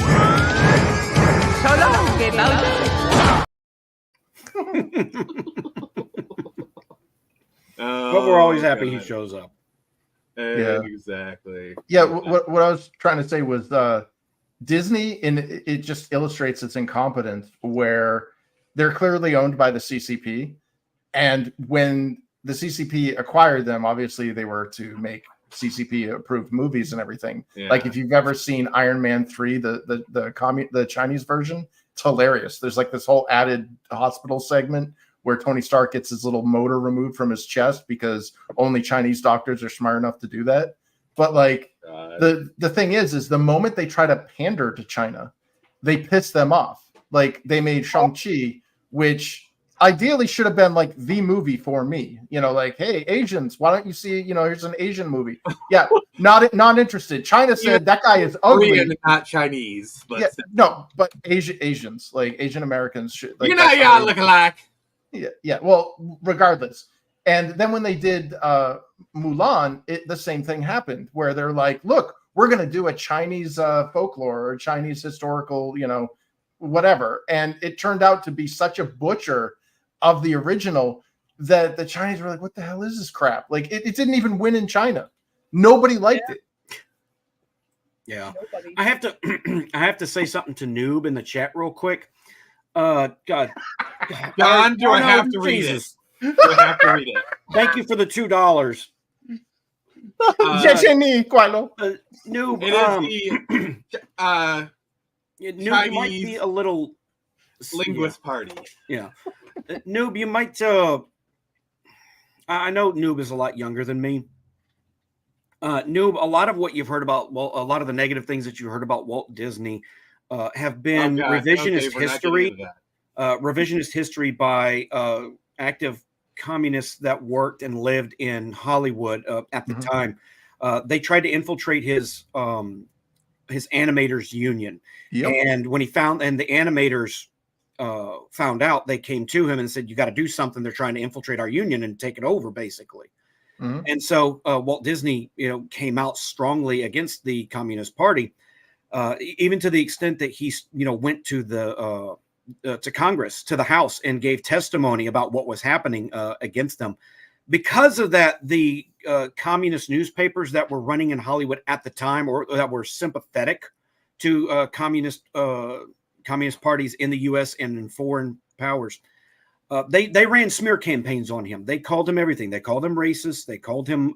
But we're always happy he shows up. Yeah, exactly. Yeah, what I was trying to say was Disney, and it just illustrates its incompetence, where they're clearly owned by the CCP, and when the CCP acquired them, obviously they were to make CCP approved movies and everything. Yeah. Like if you've ever seen Iron Man 3, the Chinese version, it's hilarious. There's like this whole added hospital segment where Tony Stark gets his little motor removed from his chest because only Chinese doctors are smart enough to do that. But like the thing is the moment they try to pander to China, they piss them off. Like they made Shang-Chi, which ideally should have been like the movie for me, like, hey, Asians, why don't you see, here's an Asian movie. Yeah, not interested. China said that guy is ugly. Korean, not Chinese. But yeah, no, but Asians, like Asian Americans should. Like, y'all look alike. Yeah. Well, regardless. And then when they did Mulan, the same thing happened, where they're like, look, we're going to do a Chinese folklore or Chinese historical, whatever. And it turned out to be such a butcher of the original that the Chinese were like, what the hell is this crap? Like it didn't even win in China. Nobody liked it. Yeah. Nobody. I have to say something to Noob in the chat real quick. God. John, do I have to read it? Do I have to read it? Thank you for the $2. Noob, Noob might be a little linguist party. Yeah. Noob, you might I know Noob is a lot younger than me. Noob, a lot of what you've heard about, well, a lot of the negative things that you heard about Walt Disney have been revisionist history. Revisionist history by active communists that worked and lived in Hollywood at the time. They tried to infiltrate his animators union. Yep. And when the animators found out, they came to him and said, you got to do something. They're trying to infiltrate our union and take it over, basically. And so Walt Disney, came out strongly against the Communist Party, even to the extent that he, went to to Congress, to the House, and gave testimony about what was happening against them. Because of that, the communist newspapers that were running in Hollywood at the time, or that were sympathetic to communist parties in the U.S. and in foreign powers, they ran smear campaigns on him. They called him everything. They called him racist. They called him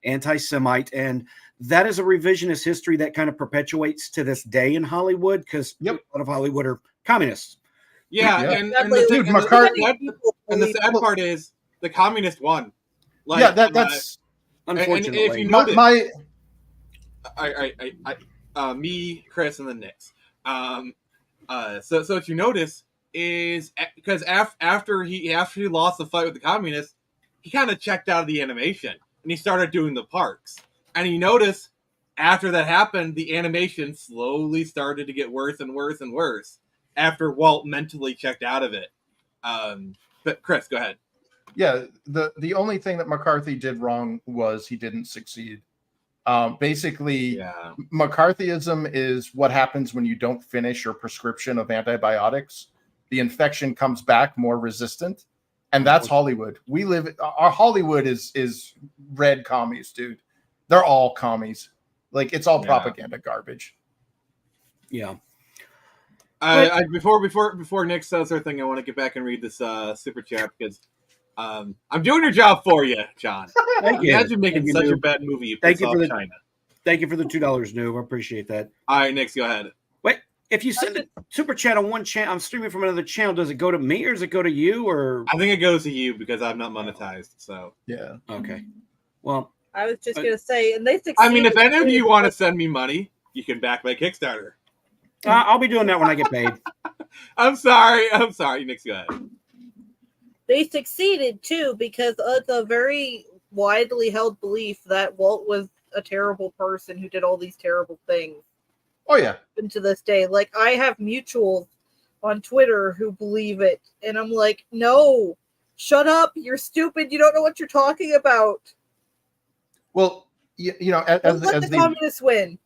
anti-Semite. And that is a revisionist history that kind of perpetuates to this day in Hollywood, because a lot of Hollywood are communists. Yeah. And the sad part is the communists won. Like, that's unfortunately. And if you notice, me, Chris, and the Knicks. So what you notice is because after he lost the fight with the communists, he kind of checked out of the animation and he started doing the parks. And you notice after that happened, the animation slowly started to get worse and worse and worse after Walt mentally checked out of it. But Chris, go ahead. Yeah, the only thing that McCarthy did wrong was he didn't succeed. Basically, McCarthyism is what happens when you don't finish your prescription of antibiotics. The infection comes back more resistant, And that's Hollywood. Our Hollywood is red commies, dude. They're all commies. Like, it's all propaganda garbage. Yeah. Before Nick says her thing, I want to get back and read this super chat because I'm doing your job for you, John. Thank you. Imagine making Thank such you, a bad movie. You Thank piss you for off the China. Thank you for the $2, Noob. I appreciate that. All right, Nick, go ahead. Wait, if you send a super chat on one channel, I'm streaming from another channel. Does it go to me or does it go to you? Or I think it goes to you because I'm not monetized. So yeah. Okay. Well, I was just gonna say, and they succeeded. I mean, if any of you want to send me money, you can back my Kickstarter. I'll be doing that when I get paid. I'm sorry, Nick, go ahead. They succeeded too because it's a very widely held belief that Walt was a terrible person who did all these terrible things. Oh yeah. And to this day, like, I have mutuals on Twitter who believe it, and I'm like, no, shut up, you're stupid, you don't know what you're talking about. Well, you know, as the communists win.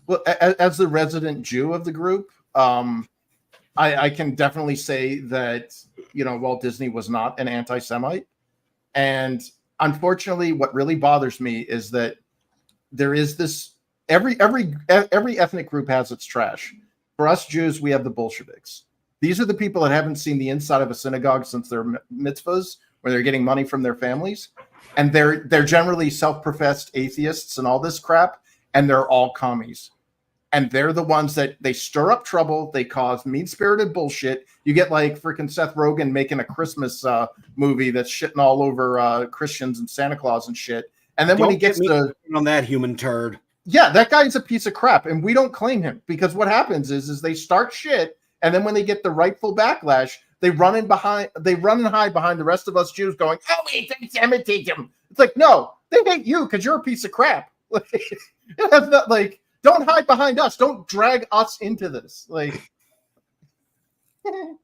Well, as the resident Jew of the group, I can definitely say that, you know, Walt Disney was not an anti-Semite. And unfortunately, what really bothers me is that there is this, every ethnic group has its trash. For us Jews, we have the Bolsheviks. These are the people that haven't seen the inside of a synagogue since their mitzvahs, where they're getting money from their families. And they're generally self-professed atheists and all this crap, and they're all commies. And they're the ones that they stir up trouble. They cause mean-spirited bullshit. You get like freaking Seth Rogen making a Christmas movie that's shitting all over Christians and Santa Claus and shit. And then when he gets on that human turd, yeah, that guy's a piece of crap, and we don't claim him because what happens is they start shit, and then when they get the rightful backlash, they run and hide behind the rest of us Jews, going, "Oh, it's anti-Semitism." It's like, no, they hate you because you're a piece of crap. Like, that's not like. Don't hide behind us. Don't drag us into this. Like, no,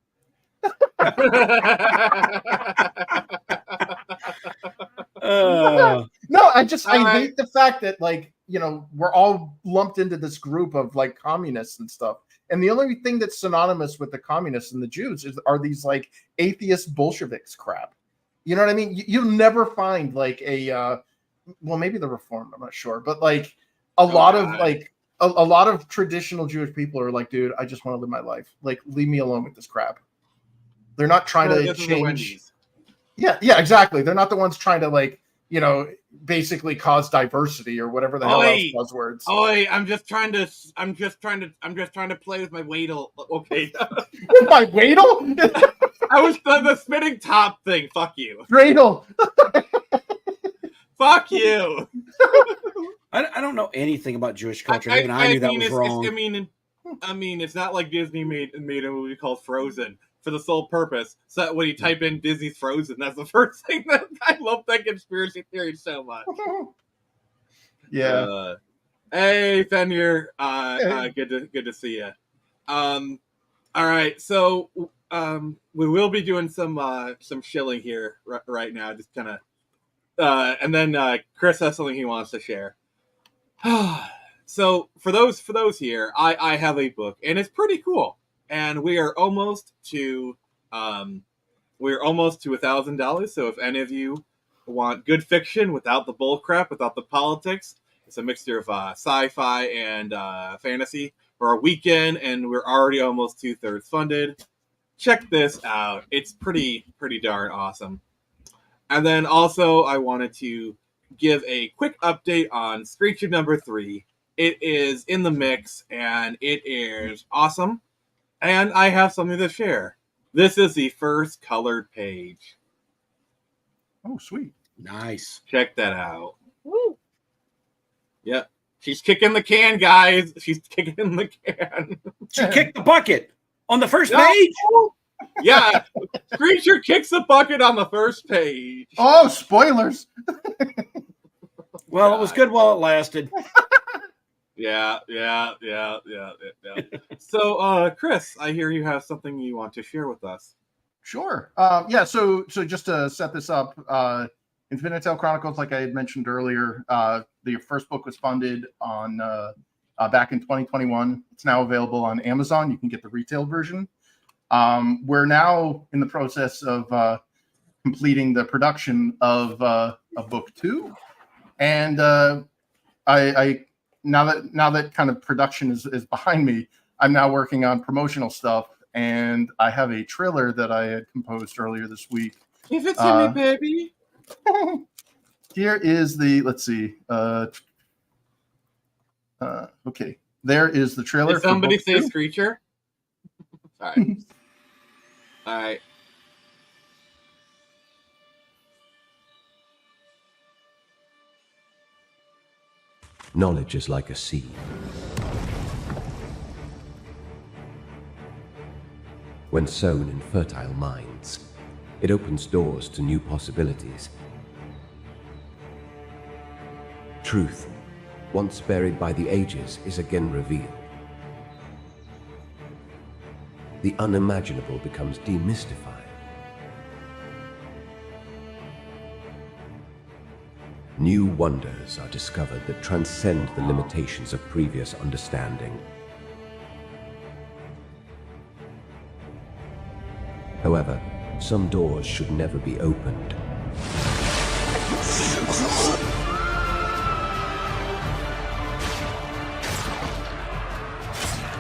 I hate the fact that, like, you know, we're all lumped into this group of like communists and stuff. And the only thing that's synonymous with the communists and the Jews are these like atheist Bolsheviks crap. You know what I mean? You'll never find like a, well, maybe the Reformed, I'm not sure, but like, a lot of traditional Jewish people are like, dude, I just want to live my life. Like, leave me alone with this crap. They're not trying to change. Yeah, exactly. They're not the ones trying to, like, you know, basically cause diversity or whatever the hell else buzzwords. I'm just trying to play with my Wadle. Okay. With my Wadle? I was the spinning top thing. Fuck you. Dreidel. Fuck you. I don't know anything about Jewish culture. I knew that was wrong. I mean, it's not like Disney made a movie called Frozen for the sole purpose. So that when you type in Disney's Frozen, that's the first thing that I love that conspiracy theory so much. Yeah. Hey, Fenrir. Good to see you. All right, so we will be doing some shilling here right now, just kind of. And then Chris has something he wants to share. So for those here, I have a book, and it's pretty cool. And we are almost to $1,000. So if any of you want good fiction without the bull crap, without the politics, it's a mixture of sci-fi and fantasy for a weekend, and we're already almost 2/3 funded. Check this out; it's pretty darn awesome. And then also, I wanted to give a quick update on Screecher number 3. It is in the mix, and it is awesome. And I have something to share. This is the first colored page. Oh, sweet. Nice. Check that out. Woo. Yep. She's kicking the can, guys. She's kicking the can. She kicked the bucket on the first page. Yeah. Screecher kicks the bucket on the first page. Oh, spoilers. Well, it was good while it lasted. Yeah. So, Chris, I hear you have something you want to share with us. Sure. Yeah. So just to set this up, Infinite Tale Chronicles, like I had mentioned earlier, the first book was funded on back in 2021. It's now available on Amazon. You can get the retail version. We're now in the process of completing the production of book 2, and I now that kind of production is behind me, I'm now working on promotional stuff, and I have a trailer that I had composed earlier this week. Give it to me, baby. Here is the, let's see. Okay, there is the trailer. Did somebody for say book 2. Screecher? All right. All right. Knowledge is like a seed. When sown in fertile minds, it opens doors to new possibilities. Truth, once buried by the ages, is again revealed. The unimaginable becomes demystified. New wonders are discovered that transcend the limitations of previous understanding. However, some doors should never be opened.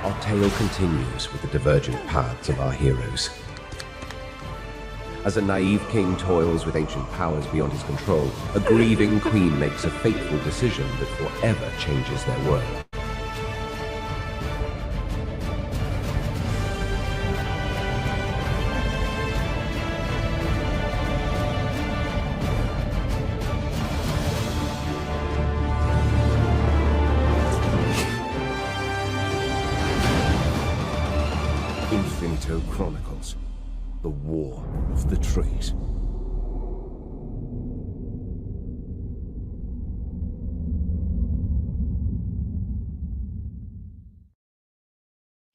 Our tale continues with the divergent paths of our heroes. As a naive king toils with ancient powers beyond his control, a grieving queen makes a fateful decision that forever changes their world. Infinito Chronicles, the War of the Trees.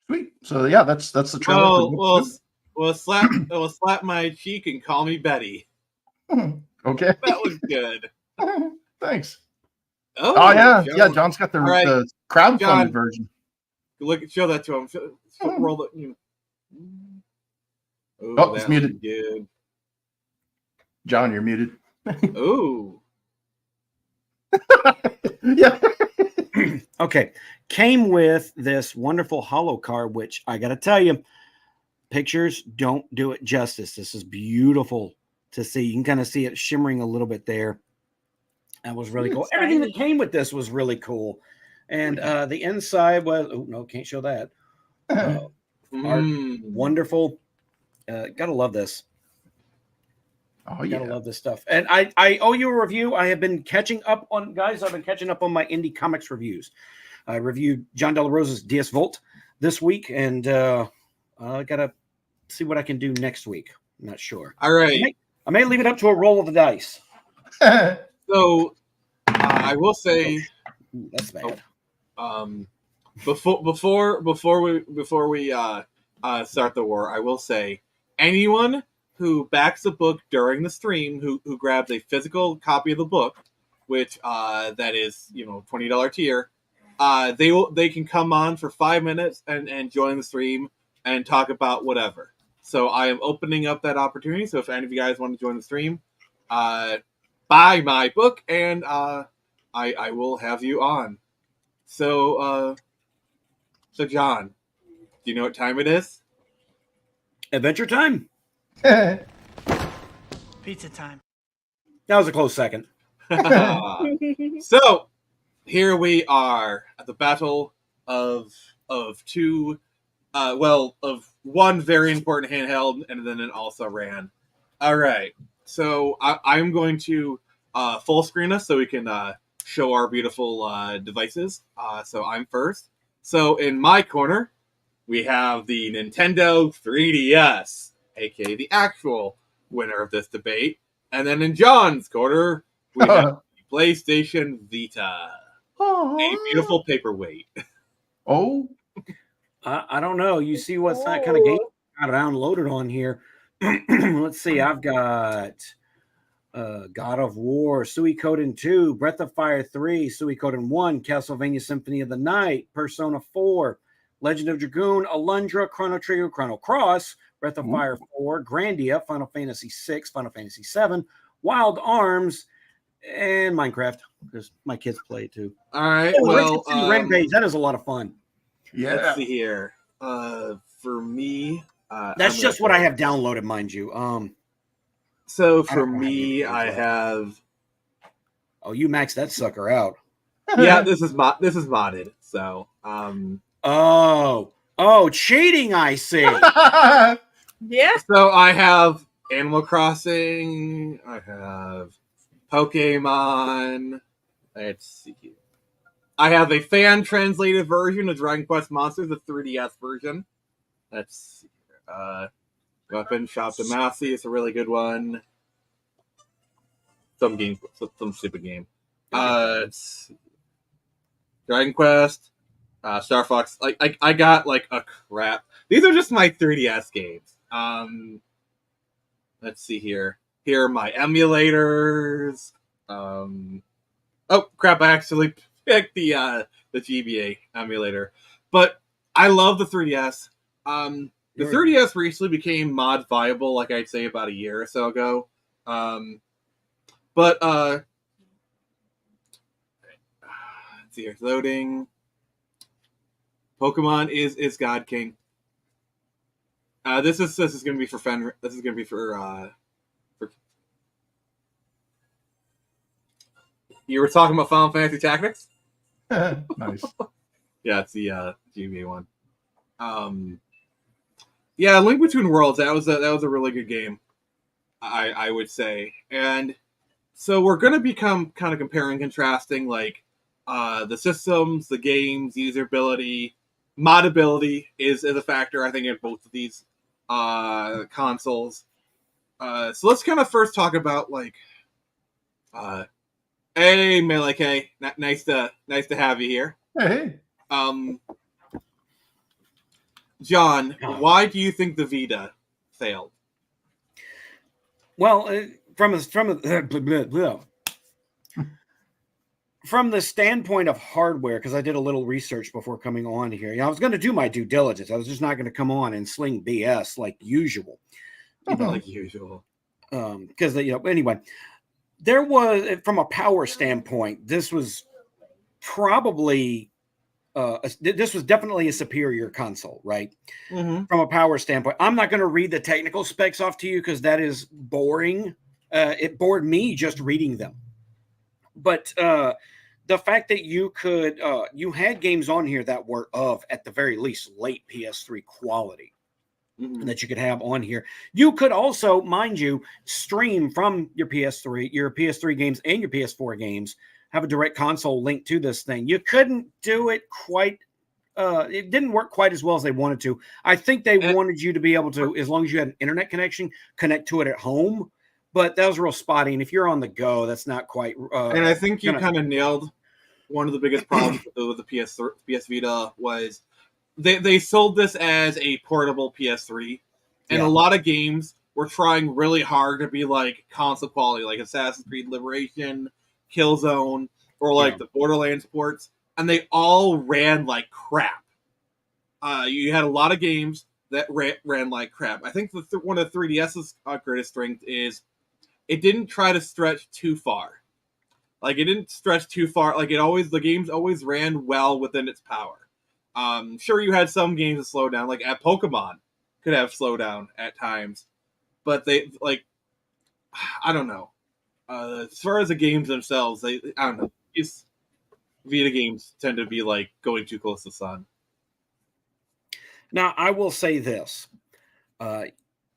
Sweet. So yeah, that's the trailer. for book 2. We'll slap my cheek and call me Betty. Okay. That was good. Thanks. Oh yeah, John. yeah. John's got the crowdfunded John. version. Show that to him. Roll it. Oh, it's muted. Good. John, you're muted. Ooh. Yeah. Okay. Came with this wonderful holo card, which I got to tell you, pictures don't do it justice. This is beautiful to see. You can kind of see it shimmering a little bit there. That was really cool. Everything that came with this was really cool. And the inside was, oh, no, can't show that. Art, wonderful. Gotta love this. Oh, yeah. Gotta love this stuff. And I owe you a review. I have been catching up on, guys, I've been catching up on my indie comics reviews. I reviewed John Della Rosa's DS Volt this week, and I gotta see what I can do next week. I'm not sure. All right. I may leave it up to a roll of the dice. So I will say, Ooh, that's bad. Before we start the war, I will say anyone who backs a book during the stream, who grabs a physical copy of the book, which that is $20 tier, they can come on for 5 minutes and join the stream and talk about whatever. So I am opening up that opportunity. So if any of you guys want to join the stream, buy my book and I will have you on. So John, do you know what time it is? Adventure time. Pizza time. That was a close second. So here we are at the battle of two, of one very important handheld, and then an also ran. All right, so I'm going to full screen us so we can show our beautiful devices. So I'm first. So in my corner, we have the Nintendo 3DS, aka the actual winner of this debate. And then in John's corner, we have the PlayStation Vita, a beautiful paperweight. Oh, I don't know. You see what's that kind of game I downloaded on here? Let's see. I've got God of War, Suikoden 2, Breath of Fire 3, Suikoden 1, Castlevania Symphony of the Night, Persona 4, Legend of Dragoon, Alundra, Chrono Trigger, Chrono Cross, Breath of Fire 4, Grandia, Final Fantasy 6, Final Fantasy 7, Wild Arms, and Minecraft, because my kids play it too. All right. Oh, well, Rampage, that is a lot of fun. Yeah. let's see here. For me, That's just what I have downloaded, mind you. So I for don't know how many me, games I left. have. Oh, you maxed that sucker out. Yeah, this is modded. So Oh, cheating! I see. Yeah. So I have Animal Crossing. I have Pokemon. Let's see. I have a fan translated version of Dragon Quest Monsters, the 3DS version. Let's see. Weapon Shop Demacy is a really good one. Some stupid game. Let's see. Dragon Quest, Star Fox. I got like a crap. These are just my 3DS games. Let's see here. Here are my emulators. Oh crap! I actually picked the GBA emulator, but I love the 3DS. The 3DS recently became mod viable, like I'd say about a year or so ago. But let's see here. Loading. Pokemon is God King. This is going to be for Fenrir. This is going to be for. You were talking about Final Fantasy Tactics? Nice. Yeah, it's the GBA one. Yeah, Link Between Worlds. That was a really good game. I would say, and so we're going to become kind of comparing, contrasting, like the systems, the games, usability, modability is a factor. I think in both of these consoles. So let's kind of first talk about like. Hey, Melee K. Nice to have you here. Hey. John, why do you think the Vita failed? Well, from the standpoint of hardware, because I did a little research before coming on here. I was going to do my due diligence. I was just not going to come on and sling BS like usual. Like usual. Because anyway. There was, from a power standpoint, this was probably, this was definitely a superior console, right? Mm-hmm. From a power standpoint. I'm not going to read the technical specs off to you because that is boring. It bored me just reading them. But the fact that you could, you had games on here that were of, at the very least, late PS3 quality. Mm-hmm. That you could have on here. You could also, mind you, stream from your PS3 games and your PS4 games, have a direct console linked to this thing. You couldn't do it quite, it didn't work quite as well as they wanted to. I think they wanted you to be able to, as long as you had an internet connection, connect to it at home, but that was real spotty. And if you're on the go, that's not quite. And I think you kind of nailed one of the biggest problems with the PS Vita was They sold this as a portable PS3, and a lot of games were trying really hard to be like console quality, like Assassin's Creed Liberation, Killzone, or like the Borderlands ports, and they all ran like crap. You had a lot of games that ran like crap. I think one of the 3DS's greatest strength is it didn't try to stretch too far. Like it didn't stretch too far. Like the games always ran well within its power. Sure, you had some games that slow down, like at Pokemon could have slowdown at times, but they I don't know. As far as the games themselves, I don't know. Vita games tend to be like going too close to the sun. Now, I will say this.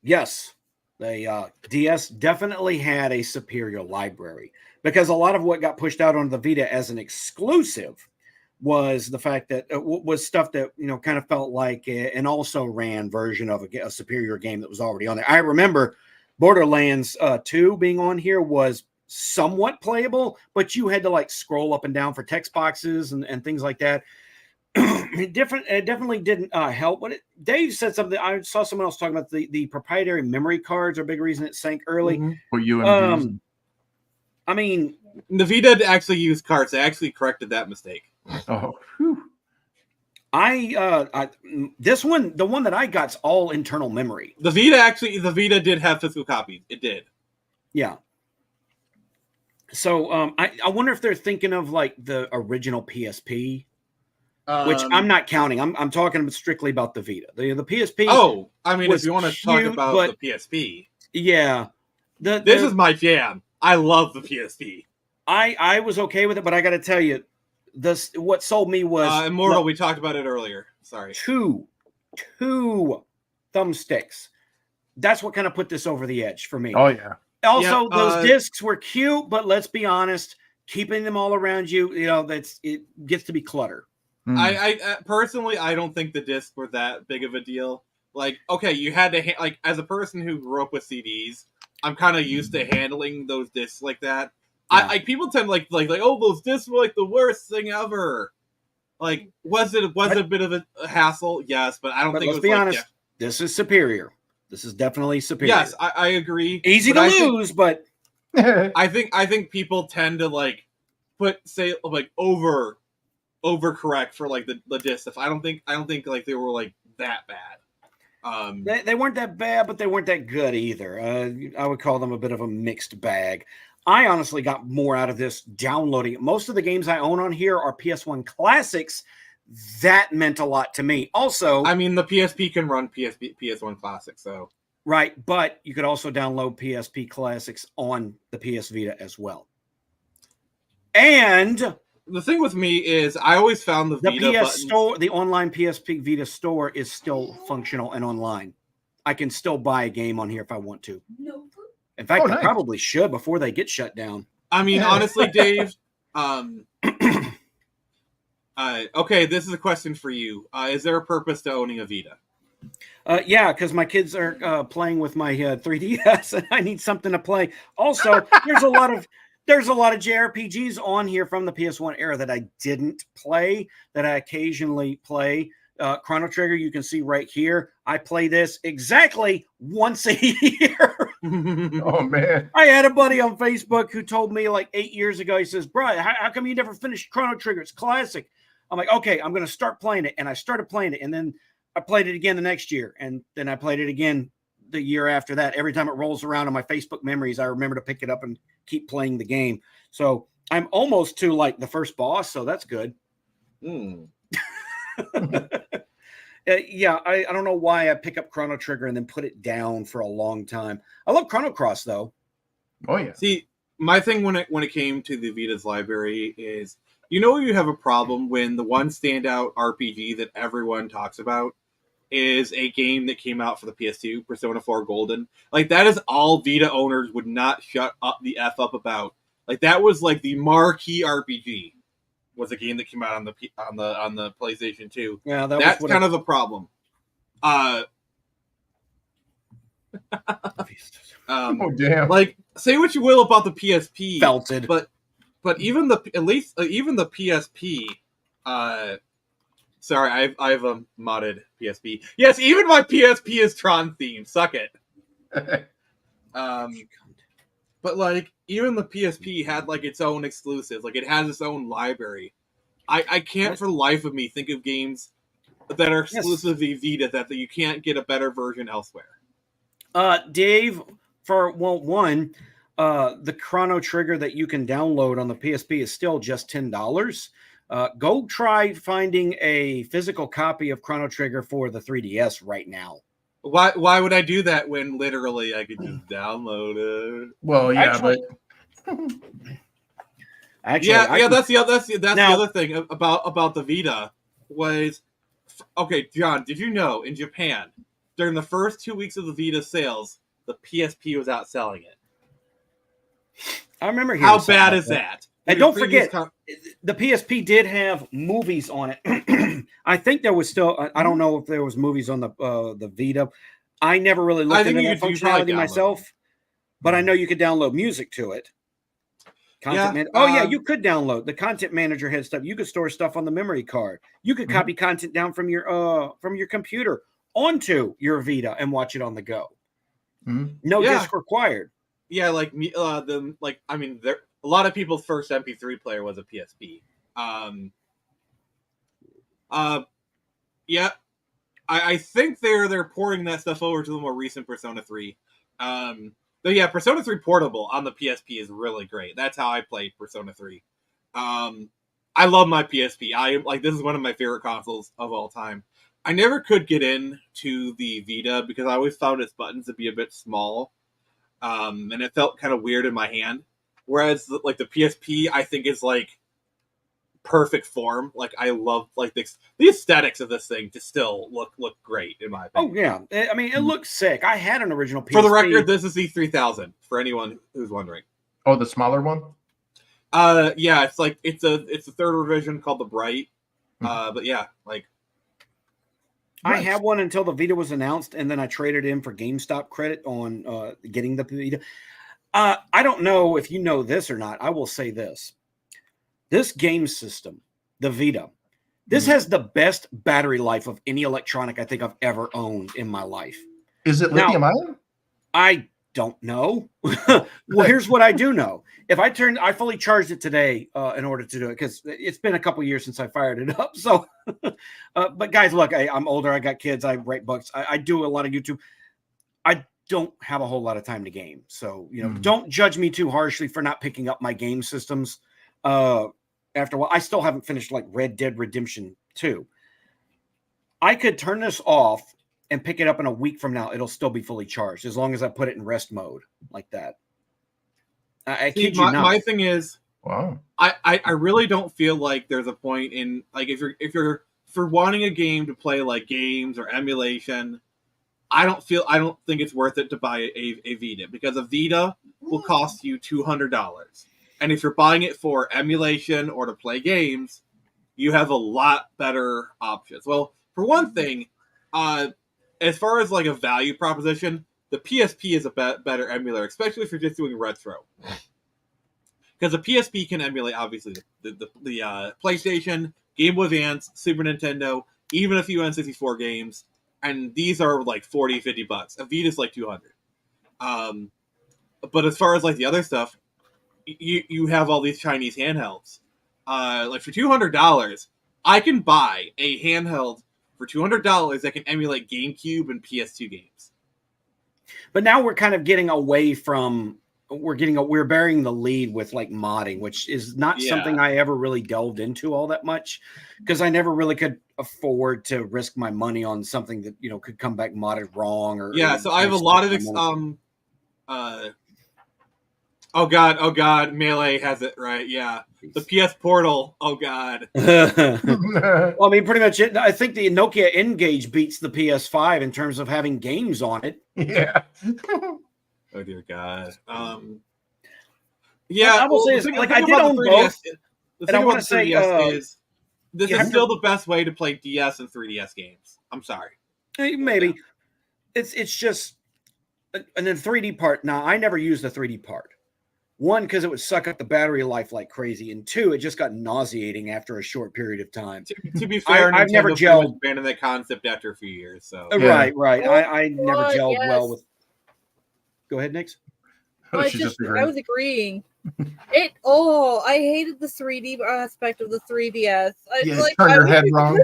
Yes, the DS definitely had a superior library because a lot of what got pushed out onto the Vita as an exclusive was the fact that was stuff that kind of felt like an also ran version of a superior game that was already on there. I remember Borderlands 2 being on here was somewhat playable, but you had to like scroll up and down for text boxes and things like that. It definitely didn't help. But Dave said something. I saw someone else talking about the proprietary memory cards are a big reason it sank early. Mm-hmm. For UMDs. I mean, the Vita actually used cards. They actually corrected that mistake. Oh, whew. This one, the one that I got's all internal memory. The Vita did have physical copies. It did. Yeah. So I wonder if they're thinking of like the original PSP, which I'm not counting. I'm talking strictly about the Vita. The PSP. Oh, I mean, if was you want to talk cute, about but- the PSP, Yeah. this is my jam. I love the PSP. I was okay with it, but I got to tell you, what sold me was Immortal. We talked about it earlier. Sorry. two thumbsticks. That's what kind of put this over the edge for me. Oh yeah. Also, Yeah, those discs were cute, but let's be honest, keeping them all around you, it gets to be clutter. I personally, I don't think the discs were that big of a deal. Like, okay, you had to like, as a person who grew up with CDs, I'm kind of used to handling those discs like that. Yeah. People tend like oh, those discs were like the worst thing ever. Like, was it a bit of a hassle? Yes, but I don't think it was. Let's be honest, this is superior. This is definitely superior. Yes, I agree. Easy to lose, but I think people tend to like overcorrect for like the disc stuff. I don't think like they were like that bad. They weren't that bad, but they weren't that good either. I would call them a bit of a mixed bag. I honestly got more out of this downloading it. Most of the games I own on here are PS1 classics. That meant a lot to me. Also, I mean, the PSP can run PS1 classics, so right, but you could also download PSP classics on the PS Vita as well. And the thing with me is, I always found the Vita PS buttons... store, the online PSP Vita store, is still functional and online. I can still buy a game on here if I want to. In fact, I probably should before they get shut down. I mean, honestly, Dave. Okay, this is a question for you. Is there a purpose to owning a Vita? Yeah, because my kids are playing with my 3DS, and I need something to play. Also, there's a lot of JRPGs on here from the PS1 era that I didn't play, that I occasionally play. Chrono Trigger, you can see right here. I play this exactly once a year. Oh man! I had a buddy on Facebook who told me like 8 years ago. He says, "Brian, how come you never finished Chrono Trigger? It's classic." I'm like, "Okay, I'm going to start playing it," and I started playing it, and then I played it again the next year, and then I played it again the year after that. Every time it rolls around on my Facebook memories, I remember to pick it up and keep playing the game. So I'm almost to like the first boss, so that's good. Yeah, I don't know why I pick up Chrono Trigger and then put it down for a long time. I love Chrono Cross though. Oh yeah. See, my thing when it came to the Vita's library is, you have a problem when the one standout RPG that everyone talks about is a game that came out for the PS2, Persona 4 Golden. Like, that is all Vita owners would not shut up the F up about. Like, that was like the marquee RPG. Was a game that came out on the PlayStation 2. Yeah, that's kind of a problem. Oh damn! Like, say what you will about the PSP, Belted, but even the PSP. Sorry, I've modded PSP. Yes, even my PSP is Tron themed. Suck it. But like, even the PSP had like its own exclusives. Like, it has its own library. I can't for the life of me think of games that are exclusively Vita that you can't get a better version elsewhere. Dave, the Chrono Trigger that you can download on the PSP is still just $10. Go try finding a physical copy of Chrono Trigger for the 3DS right now. Why would I do that when literally I could just download it? Well, yeah, Actually, that's the other thing about the Vita was, okay, John, did you know in Japan during the first 2 weeks of the Vita sales, the PSP was outselling it? I remember hearing how bad is that? And don't forget, the PSP did have movies on it. I think there was still. I don't know if there was movies on the Vita. I never really looked into that functionality myself, but I know you could download music to it. You could download the content manager had stuff. You could store stuff on the memory card. You could copy content down from your computer onto your Vita and watch it on the go. No disc required. Yeah, like me. A lot of people's first MP3 player was a PSP. Yeah, I think they're porting that stuff over to the more recent Persona 3. But yeah, Persona 3 Portable on the PSP is really great. That's how I played Persona 3. I love my PSP. This is one of my favorite consoles of all time. I never could get into the Vita because I always found its buttons to be a bit small, and it felt kind of weird in my hand. Whereas the PSP, I think is like perfect form. Like I love the aesthetics of this thing to still look great in my opinion. Oh yeah, I mean it looks sick. I had an original PSP. For the record, this is the 3000 for anyone who's wondering. Oh, the smaller one. Yeah, it's a third revision called the Bright. But yeah, I had one until the Vita was announced, and then I traded in for GameStop credit on getting the Vita. I don't know if you know this or not. I will say this. This game system, the Vita, this has the best battery life of any electronic I think I've ever owned in my life. Is it lithium ion? I don't know. Well, here's what I do know. I fully charged it today in order to do it because it's been a couple years since I fired it up. So, but guys, look, I'm older. I got kids. I write books. I do a lot of YouTube. I don't have a whole lot of time to game. So, don't judge me too harshly for not picking up my game systems. After a while, I still haven't finished like Red Dead Redemption 2. I could turn this off and pick it up in a week from now. It'll still be fully charged as long as I put it in rest mode like that. I kid you not. My thing is, wow. I really don't feel like there's a point in if you're wanting a game to play like games or emulation. I don't think it's worth it to buy a Vita because a Vita will cost you $200. And if you're buying it for emulation or to play games, you have a lot better options. Well, for one thing, as far as like a value proposition, the PSP is a better emulator, especially if you're just doing retro. Because the PSP can emulate, obviously, the PlayStation, Game Boy Advance, Super Nintendo, even a few N64 games. And these are like $40, $50. A Vita's like $200. But as far as like the other stuff, you have all these Chinese handhelds. Like for $200, I can buy a handheld for $200 that can emulate GameCube and PS2 games. But now we're kind of getting away from we're burying the lead with like modding, which is not something I ever really delved into all that much because I never really could afford to risk my money on something that could come back modded wrong or so I have a lot of oh god, Melee has it right. Yeah, the PS Portal. Oh god. Well, I mean, pretty much it. I think the Nokia N-Gage beats the PS5 in terms of having games on it. Yeah. Oh dear God. Yeah, I will say I did own both. The thing about the 3DS is this is still the best way to play DS and 3DS games. I'm sorry. Maybe it's just and the 3D part. Now, I never used the 3D part. One, because it would suck up the battery life like crazy, and two, it just got nauseating after a short period of time. To be fair, I've never gelled abandoned that concept after a few years. So right. I never gelled well with. Go ahead, Nix. I was agreeing. I hated the 3D aspect of the 3DS. Turn your head wrong.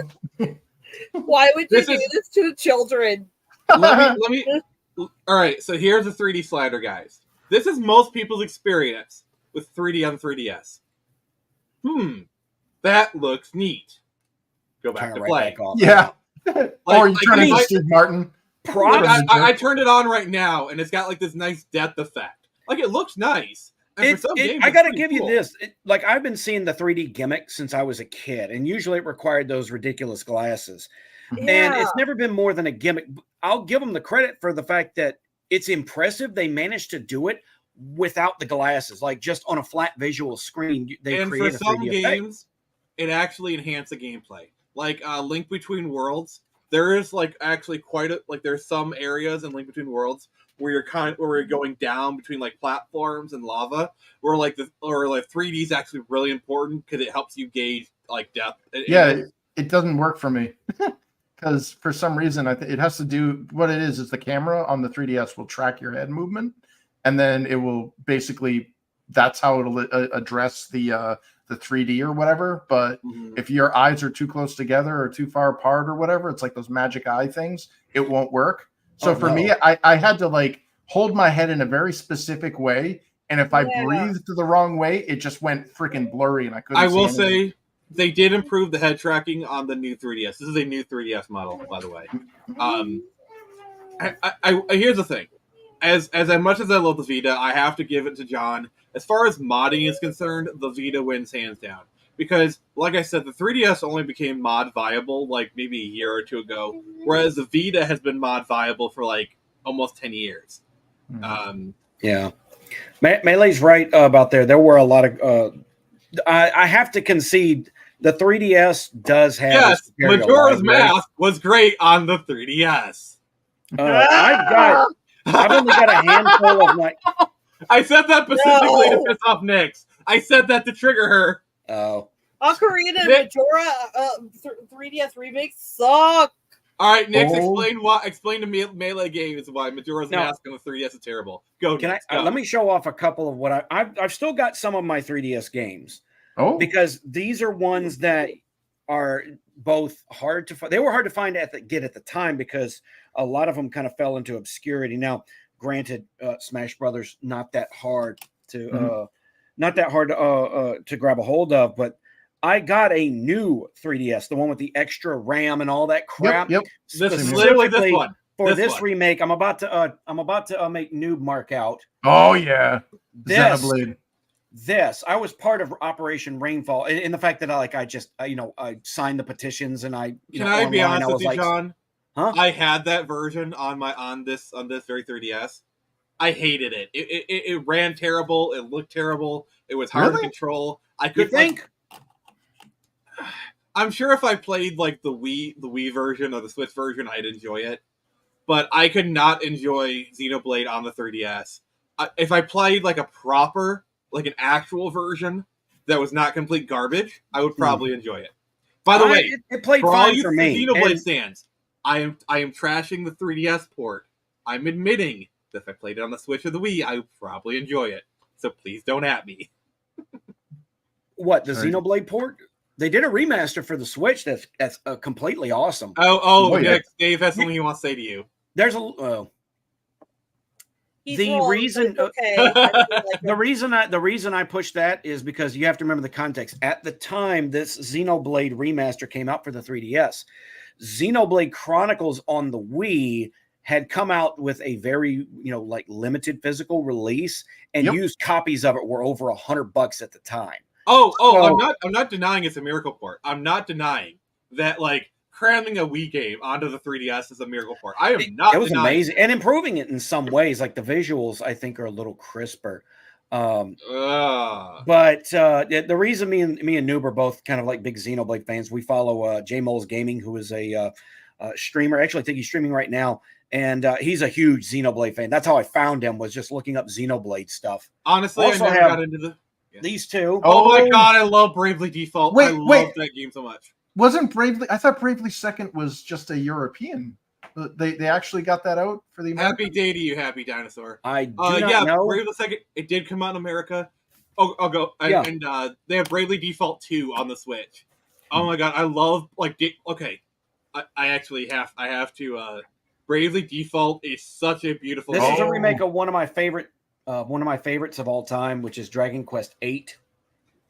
Why would you do this to children? Let me. All right, so here's the 3D slider, guys. This is most people's experience with 3D on 3DS. That looks neat. Go back to play. Yeah. Or you turn into Steve Martin. I turned it on right now, and it's got like this nice depth effect. Like it looks nice. And for some games, I got to give you this. Like I've been seeing the 3D gimmick since I was a kid, and usually it required those ridiculous glasses. Yeah. And it's never been more than a gimmick. I'll give them the credit for the fact that it's impressive they managed to do it without the glasses, like just on a flat visual screen. They created for some games, it actually enhanced the gameplay. Like Link Between Worlds, there is like actually there's some areas in Link Between Worlds where you're going down between like platforms and lava, where like 3D is actually really important because it helps you gauge like depth. It doesn't work for me. Because for some reason, it has to do what it is the camera on the 3DS will track your head movement, and then it will basically that's how it'll address the 3D or whatever. But if your eyes are too close together or too far apart or whatever, it's like those magic eye things. It won't work. So me, I had to like hold my head in a very specific way. And if I breathed the wrong way, it just went freaking blurry and I couldn't. I will say they did improve the head tracking on the new 3DS. This is a new 3DS model, by the way. Here's the thing. As much as I love the Vita, I have to give it to John. As far as modding is concerned, the Vita wins hands down. Because, like I said, the 3DS only became mod viable like maybe a year or two ago, whereas the Vita has been mod viable for like almost 10 years. Yeah. Melee's right about there. There were a lot of... I have to concede the 3DS does have... Yes, Majora's Mask was great on the 3DS. I've only got a handful of my... I said that specifically to piss off Nyx. I said that to trigger her. Oh. Ocarina and Majora 3DS remakes suck. All right, Nyx, explain to me Melee Games why Majora's Mask on the 3DS is terrible. Go, Nyx, go. Let me show off a couple of what I've still got some of my 3DS games. Oh. Because these are ones that are both hard to find. They were hard to find at the time because a lot of them kind of fell into obscurity. Now, granted, Smash Brothers not that hard to grab a hold of, but I got a new 3DS, the one with the extra RAM and all that crap. Yep. This is literally this one. For this remake, I'm about to make Noob mark out. Oh yeah, Xenoblade. This I was part of Operation Rainfall, in the fact that I signed the petitions and I. Can I be honest with you, John? Huh? I had that version on this very 3DS. I hated it. It ran terrible. It looked terrible. It was hard to control. I could think. I'm sure if I played like the Wii version or the Switch version, I'd enjoy it. But I could not enjoy Xenoblade on the 3DS. If I played like an actual version that was not complete garbage, I would probably enjoy it. By the way, it played fine for me. Xenoblade stands. I am trashing the 3DS port. I'm admitting that if I played it on the Switch or the Wii, I would probably enjoy it. So please don't at me. What, the Xenoblade port? They did a remaster for the Switch that's completely awesome. Nick, Dave has something he wants to say to you. There's the reason I pushed that is because you have to remember the context. At the time this Xenoblade remaster came out for the 3DS, Xenoblade Chronicles on the Wii had come out with a very limited physical release, and used copies of it were over $100 at the time. I'm not denying it's a miracle port. I'm not denying that cramming a Wii game onto the 3DS is a miracle port. I am not. It was amazing and improving it in some ways. Like the visuals, I think, are a little crisper. But the reason me and Noob are both kind of like big Xenoblade fans, we follow J Moles Gaming, who is a streamer. Actually, I think he's streaming right now, and he's a huge Xenoblade fan. That's how I found him, was just looking up Xenoblade stuff. Honestly, I never got into these two. Oh my god, I love Bravely Default. I love that game so much. Wasn't Bravely? I thought Bravely Second was just a European. They actually got that out for the American? Happy day to you, Happy Dinosaur. I do not know. Bravely Second. It did come out in America. I'll go. And they have Bravely Default 2 on the Switch. Oh my god, I love okay. I actually have to. Bravely Default is such a beautiful. This is a remake of one of my favorites of all time, which is Dragon Quest VIII.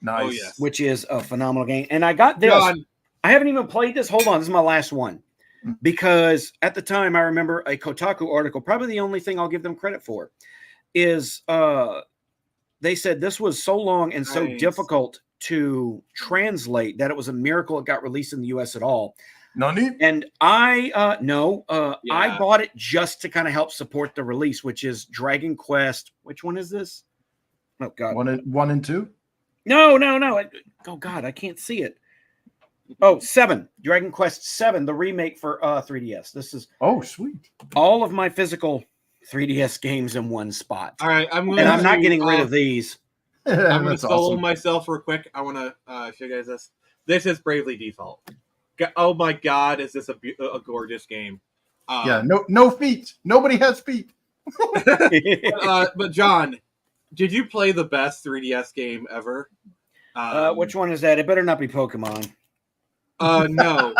Nice. Oh, yes. Which is a phenomenal game. And I got this. John, I haven't even played this. Hold on, this is my last one. Because at the time, I remember a Kotaku article, probably the only thing I'll give them credit for, is they said this was so long and so difficult to translate that it was a miracle it got released in the U.S. at all. Nani? And I bought it just to kind of help support the release, which is Dragon Quest. Which one is this? Oh God, 1 and 2. No. Oh God, I can't see it. Oh, 7. Dragon Quest 7, the remake for 3DS. This is sweet. All of my physical 3DS games in one spot. All right, I'm not getting rid of these. I'm going to solo myself real quick. I want to show you guys this. This is Bravely Default. Oh my God, is this a gorgeous game? No feet. Nobody has feet. But John, Did you play the best 3DS game ever? Which one is that? It better not be Pokemon. No.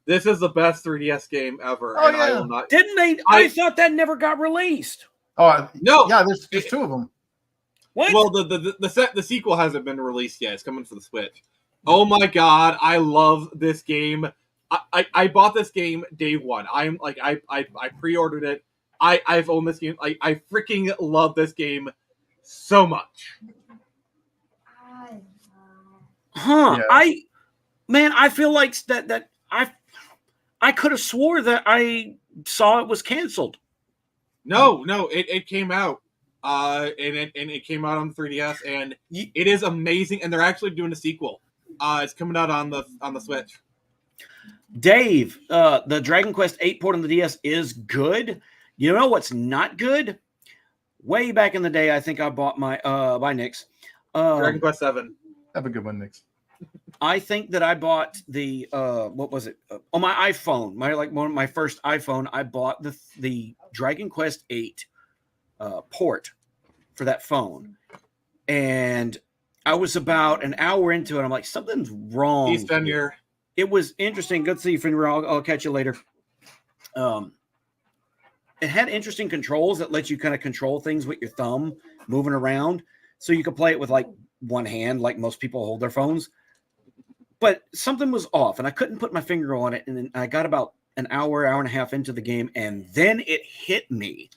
This is the best 3DS game ever, Oh, and I yeah. will not. Didn't they? I thought that never got released. Oh No. yeah, there's two of them. What? Well, the sequel hasn't been released yet. It's coming for the Switch. Oh my god, I love this game. I bought this game day one. I'm like I pre-ordered it. I've owned this game. I freaking love this game so much. Huh? Yeah. I feel like that I could have swore that I saw it was canceled. No, it came out. And it came out on the 3DS, and it is amazing. And they're actually doing a sequel. It's coming out on the Switch. Dave, the Dragon Quest 8 port on the DS is good. You know what's not good? Way back in the day, I think I bought my by Nix. Dragon Quest 7. Have a good one, Nix. I think that I bought the what was it on my iPhone? My first iPhone. I bought the Dragon Quest 8 port for that phone, and I was about an hour into it. I'm like, something's wrong. East Fenrir. It was interesting. Good to see you, Fenrir. I'll catch you later. It had interesting controls that let you kind of control things with your thumb moving around, so you could play it with like one hand, like most people hold their phones. But something was off, and I couldn't put my finger on it. And then I got about an hour and a half into the game, and then it hit me.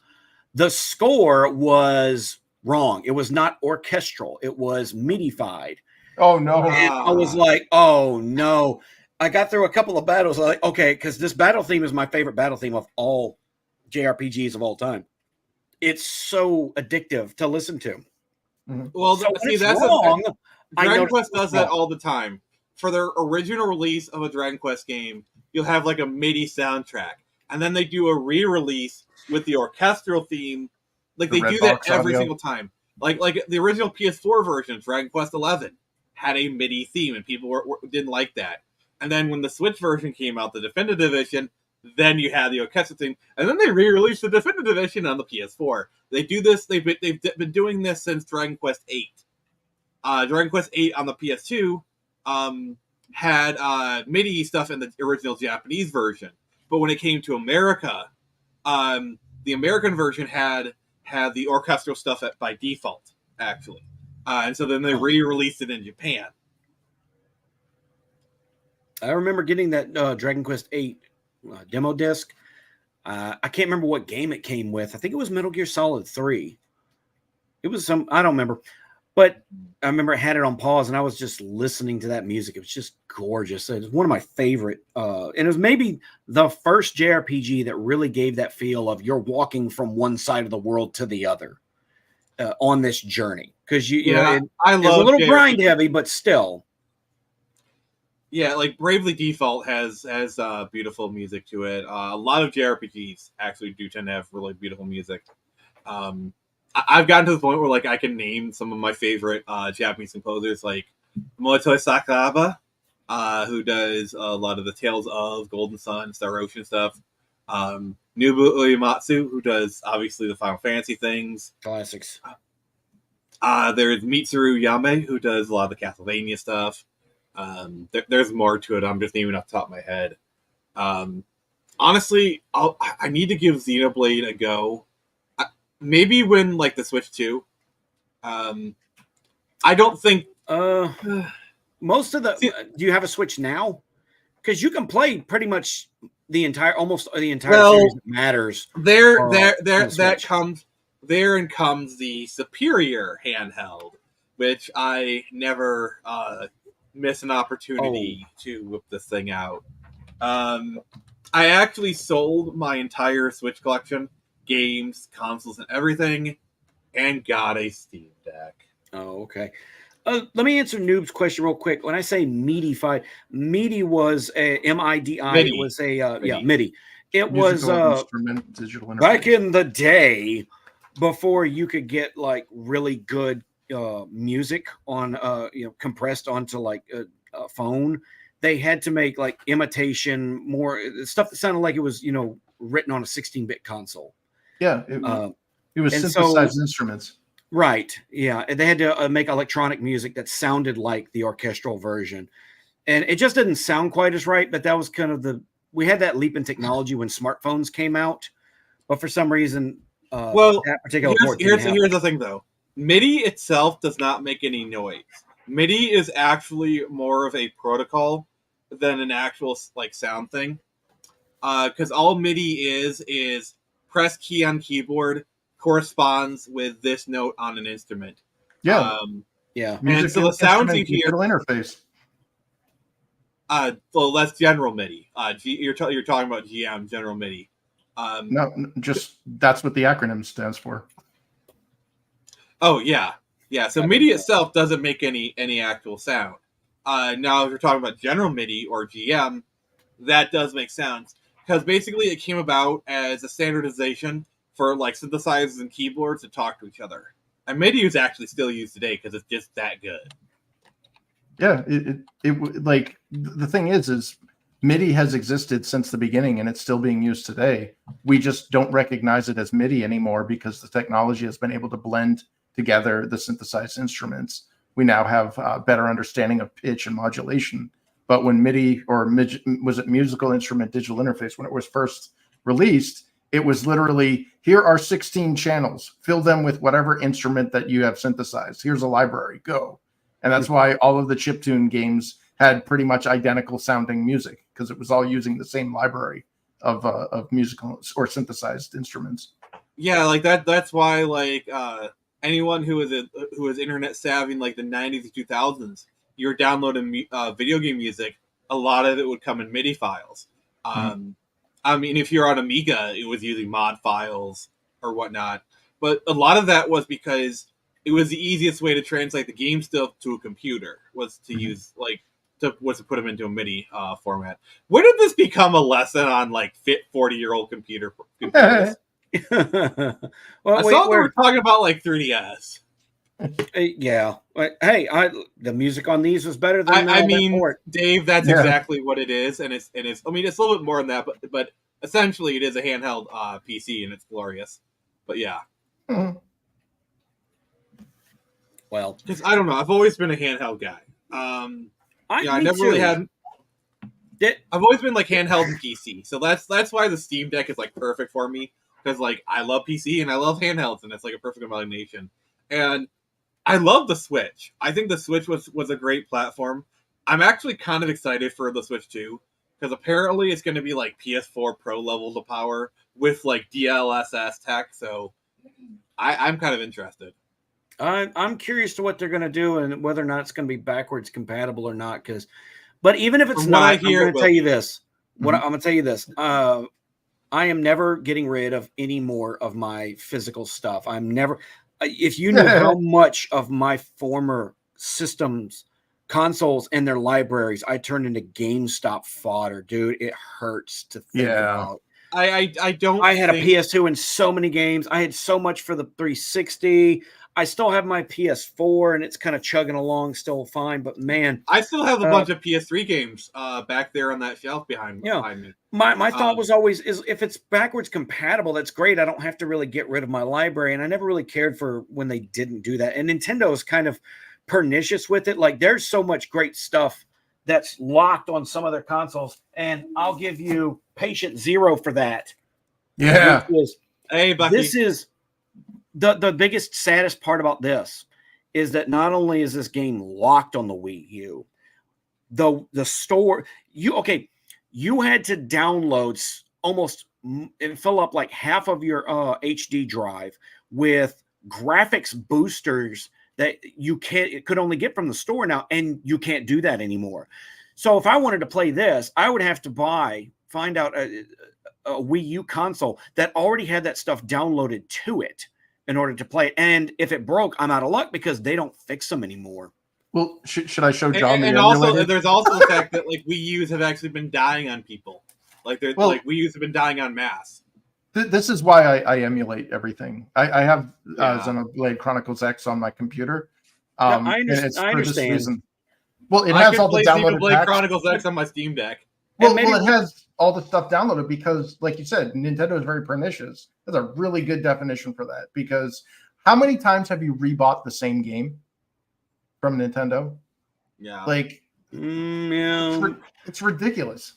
The score was wrong. It was not orchestral. It was MIDI-fied. Oh no! And I was like, oh no. I got through a couple of battles. Like, okay, because this battle theme is my favorite battle theme of all JRPGs of all time. It's so addictive to listen to. Well, So see, it's that's wrong. Dragon Quest does that all the time. For their original release of a Dragon Quest game, you'll have like a MIDI soundtrack, and then they do a re-release with the orchestral theme. Like they do that every single time. Like the original PS4 version, Dragon Quest 11, had a MIDI theme, and people didn't like that. And then when the Switch version came out, the Definitive Edition, then you had the orchestra theme, and then they re-released the Definitive Edition on the PS4. They do this. They've been doing this since Dragon Quest 8. Dragon Quest 8 on the PS2 had MIDI stuff in the original Japanese version, but when it came to America, the American version had the orchestral stuff by default, actually, and so then they re-released it in Japan. I remember getting that Dragon Quest 8 demo disc. I can't remember what game it came with. I think it was Metal Gear Solid 3. It was I don't remember. But I remember I had it on pause, and I was just listening to that music. It was just gorgeous. It was one of my favorite. And it was maybe the first JRPG that really gave that feel of you're walking from one side of the world to the other on this journey. Because I love it's a little JRPG. grind heavy, but still. Yeah, like Bravely Default has beautiful music to it. A lot of JRPGs actually do tend to have really beautiful music. I've gotten to the point where like I can name some of my favorite Japanese composers, like Motoi Sakuraba, who does a lot of the Tales of, Golden Sun, Star Ocean stuff. Nobu Uematsu, who does obviously the Final Fantasy things. Classics. There's Mitsuru Yame, who does a lot of the Castlevania stuff. There's more to it. I'm just naming off the top of my head. Honestly, I need to give Xenoblade a go. Maybe when like the Switch 2. I don't think most of the. Do you have a Switch now? Because you can play pretty much almost the entire series that matters. Therein comes the superior handheld, which I never miss an opportunity to whip this thing out. I actually sold my entire Switch collection, games, consoles, and everything, and got a Steam Deck. Oh, okay. Let me answer Noob's question real quick. When I say MIDI-fied, MIDI was a MIDI. MIDI. It was a MIDI. It Musical was instrument, digital interface. back in the day before you could get like really good music on compressed onto like a phone. They had to make like imitation more stuff that sounded like it was written on a 16-bit console. Yeah, it was synthesized instruments. Right. Yeah. And they had to make electronic music that sounded like the orchestral version. And it just didn't sound quite as right, but that was kind of we had that leap in technology when smartphones came out, but for some reason, Well, that particular port didn't happen. here's the thing though. MIDI itself does not make any noise. MIDI is actually more of a protocol than an actual like sound thing. Because all MIDI is press key on keyboard corresponds with this note on an instrument. Yeah. Yeah. And so the sounds you hear, digital interface. well, that's general MIDI. You're talking about GM, general MIDI. No, just that's what the acronym stands for. Oh yeah. So MIDI itself doesn't make any actual sound. Now, if you're talking about general MIDI or GM, that does make sounds because basically it came about as a standardization for like synthesizers and keyboards to talk to each other. And MIDI is actually still used today because it's just that good. Yeah, it like the thing is MIDI has existed since the beginning and it's still being used today. We just don't recognize it as MIDI anymore because the technology has been able to blend together the synthesized instruments. We now have a better understanding of pitch and modulation. But when MIDI was it musical instrument digital interface, when it was first released, it was literally, here are 16 channels, fill them with whatever instrument that you have synthesized. Here's a library, go. And that's why all of the chiptune games had pretty much identical sounding music because it was all using the same library of musical or synthesized instruments. Yeah, like that. That's why like anyone who was internet savvy in like the 90s and 2000s, you were downloading video game music. A lot of it would come in MIDI files. I mean, if you're on Amiga, it was using mod files or whatnot. But a lot of that was because it was the easiest way to translate the game stuff to a computer was to use to put them into a MIDI format. When did this become a lesson on like fit 40-year-old computers? Well, I saw we were talking about like 3DS. Yeah. Hey, the music on these was better than I mean, port. Dave, that's exactly what it is, and it's. I mean, it's a little bit more than that, but essentially, it is a handheld PC, and it's glorious. But yeah. Mm-hmm. Well, because I don't know, I've always been a handheld guy. I never really had. I've always been like handheld and PC, so that's why the Steam Deck is like perfect for me because like I love PC and I love handhelds, and it's like a perfect combination. And I love the Switch. I think the Switch was a great platform. I'm actually kind of excited for the Switch 2 because apparently it's going to be like PS4 Pro levels of power with like DLSS tech. So I'm kind of interested. I'm curious to what they're going to do and whether or not it's going to be backwards compatible or not. But even if it's not, I'm going to tell you this. I'm going to tell you this. I am never getting rid of any more of my physical stuff. I'm never. If you knew how much of my former systems, consoles, and their libraries I turned into GameStop fodder, dude, it hurts to think about. I had a PS2 and so many games. I had so much for the 360. I still have my PS4 and it's kind of chugging along still fine, but man, I still have a bunch of PS3 games back there on that shelf behind me. My thought was always is if it's backwards compatible, that's great. I don't have to really get rid of my library, and I never really cared for when they didn't do that. And Nintendo is kind of pernicious with it. Like there's so much great stuff that's locked on some of their consoles, and I'll give you patient zero for that. Yeah. Hey, Bucky. This is the biggest, saddest part about this is that not only is this game locked on the Wii U, the store you had to download almost and fill up like half of your HD drive with graphics boosters that it could only get from the store now, and you can't do that anymore. So if I wanted to play this, I would have to find out a Wii U console that already had that stuff downloaded to it in order to play it. And if it broke, I'm out of luck because they don't fix them anymore. Well, should I show John and also there's also the fact that like Wii U's have actually been dying on people. Like like Wii U's have been dying on mass. This is why I emulate everything. I have Xenoblade Chronicles X on my computer. I understand. Well, it has all the downloaded Xenoblade Chronicles X on my Steam Deck. Well, it has all the stuff downloaded because, like you said, Nintendo is very pernicious. That's a really good definition for that because How many times have you rebought the same game from Nintendo? Yeah. Like, Yeah. it's ridiculous.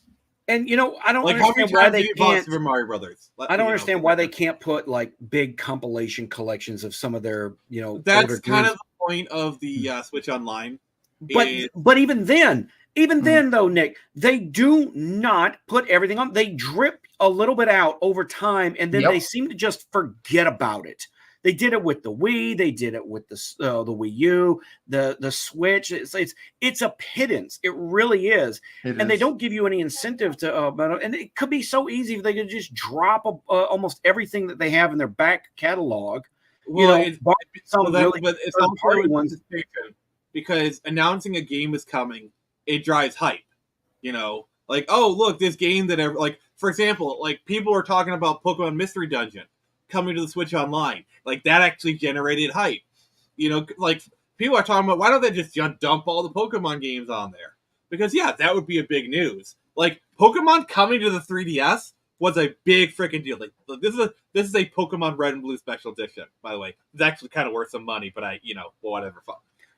And I don't Like, how many understand why times they have you bought can't. Super Mario Brothers? I don't understand why they can't put like big compilation collections of some of their That's older kind games. of the point of the Switch Online. But even then though, Nick, they do not put everything on. They drip a little bit out over time, and then they seem to just forget about it. They did it with the Wii. They did it with the Wii U, the Switch. It's a pittance. It really is. They don't give you any incentive to. And it could be so easy if they could just drop almost everything that they have in their back catalog. Well, It's also anticipation, because announcing a game is coming, it drives hype. Like, oh, look, this game that for example, like people are talking about Pokemon Mystery Dungeon coming to the Switch Online. Like, that actually generated hype. Like, people are talking about, why don't they just dump all the Pokemon games on there? Because, yeah, that would be a big news. Like, Pokemon coming to the 3DS was a big freaking deal. Like, this is a Pokemon Red and Blue Special Edition, by the way. It's actually kind of worth some money, but whatever.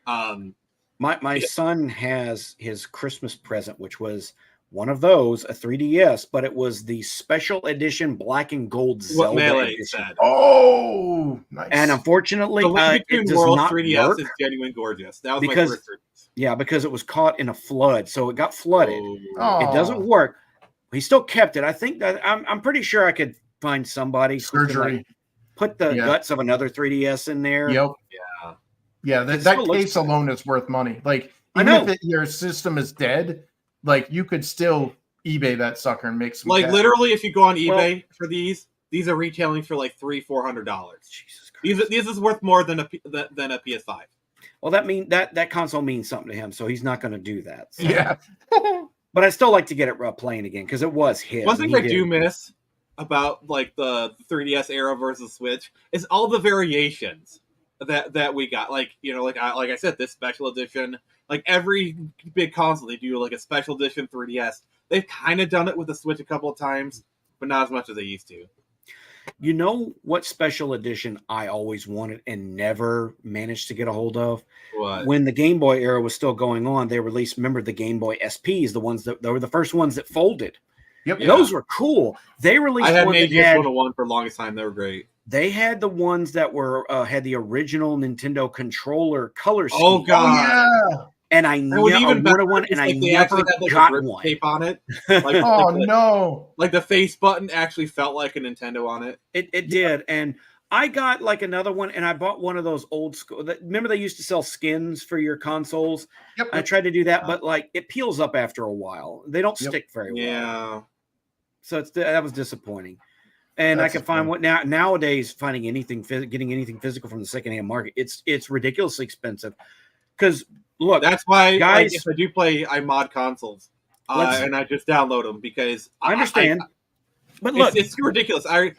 My son has his Christmas present, which was one of those, a 3DS, but it was the special edition black and gold Zelda Melee edition. said. Oh, nice. And unfortunately, the it does World not 3DS work. is genuine gorgeous. That was Because, my first 3DS. Yeah, because it was caught in a flood, so it got flooded. Oh. It doesn't work. He still kept it. I think that I'm pretty sure I could find somebody who could, put the guts of another 3DS in there. Yep. Yeah. That case alone is worth money. Like, even if your system is dead, like, you could still eBay that sucker and make some cash. Literally, if you go on eBay for these are retailing for like $300-$400. Jesus Christ. These is worth more than a PS5. Well, that console means something to him, so he's not going to do that. So. Yeah. But I still like to get it playing again because it was his. One thing I do miss about like the 3DS era versus Switch is all the variations that we got. Like, like I said, this special edition. Like, every big console, they do like a special edition 3DS. They've kind of done it with the Switch a couple of times, but not as much as they used to. You know what special edition I always wanted and never managed to get a hold of? What? When the Game Boy era was still going on, they released, remember the Game Boy SPs, the ones that were the first ones that folded. Yep. Those were cool. They released I had one AGS 101 for the longest time. They were great. They had the ones that were had the original Nintendo controller color scheme. Oh, God. Yeah. And I never wanted one, and I never got one. Tape on it. Like, no! Like, the face button actually felt like a Nintendo on it. It did, and I got like another one, and I bought one of those old school. Remember they used to sell skins for your consoles. Yep. I tried to do that, but like it peels up after a while. They don't stick very well. Yeah. So that was disappointing. And I can find what nowadays finding getting anything physical from the secondhand market. It's ridiculously expensive. Because look, that's why, guys, if I do play, I mod consoles and I just download them because I understand. But look, it's ridiculous. I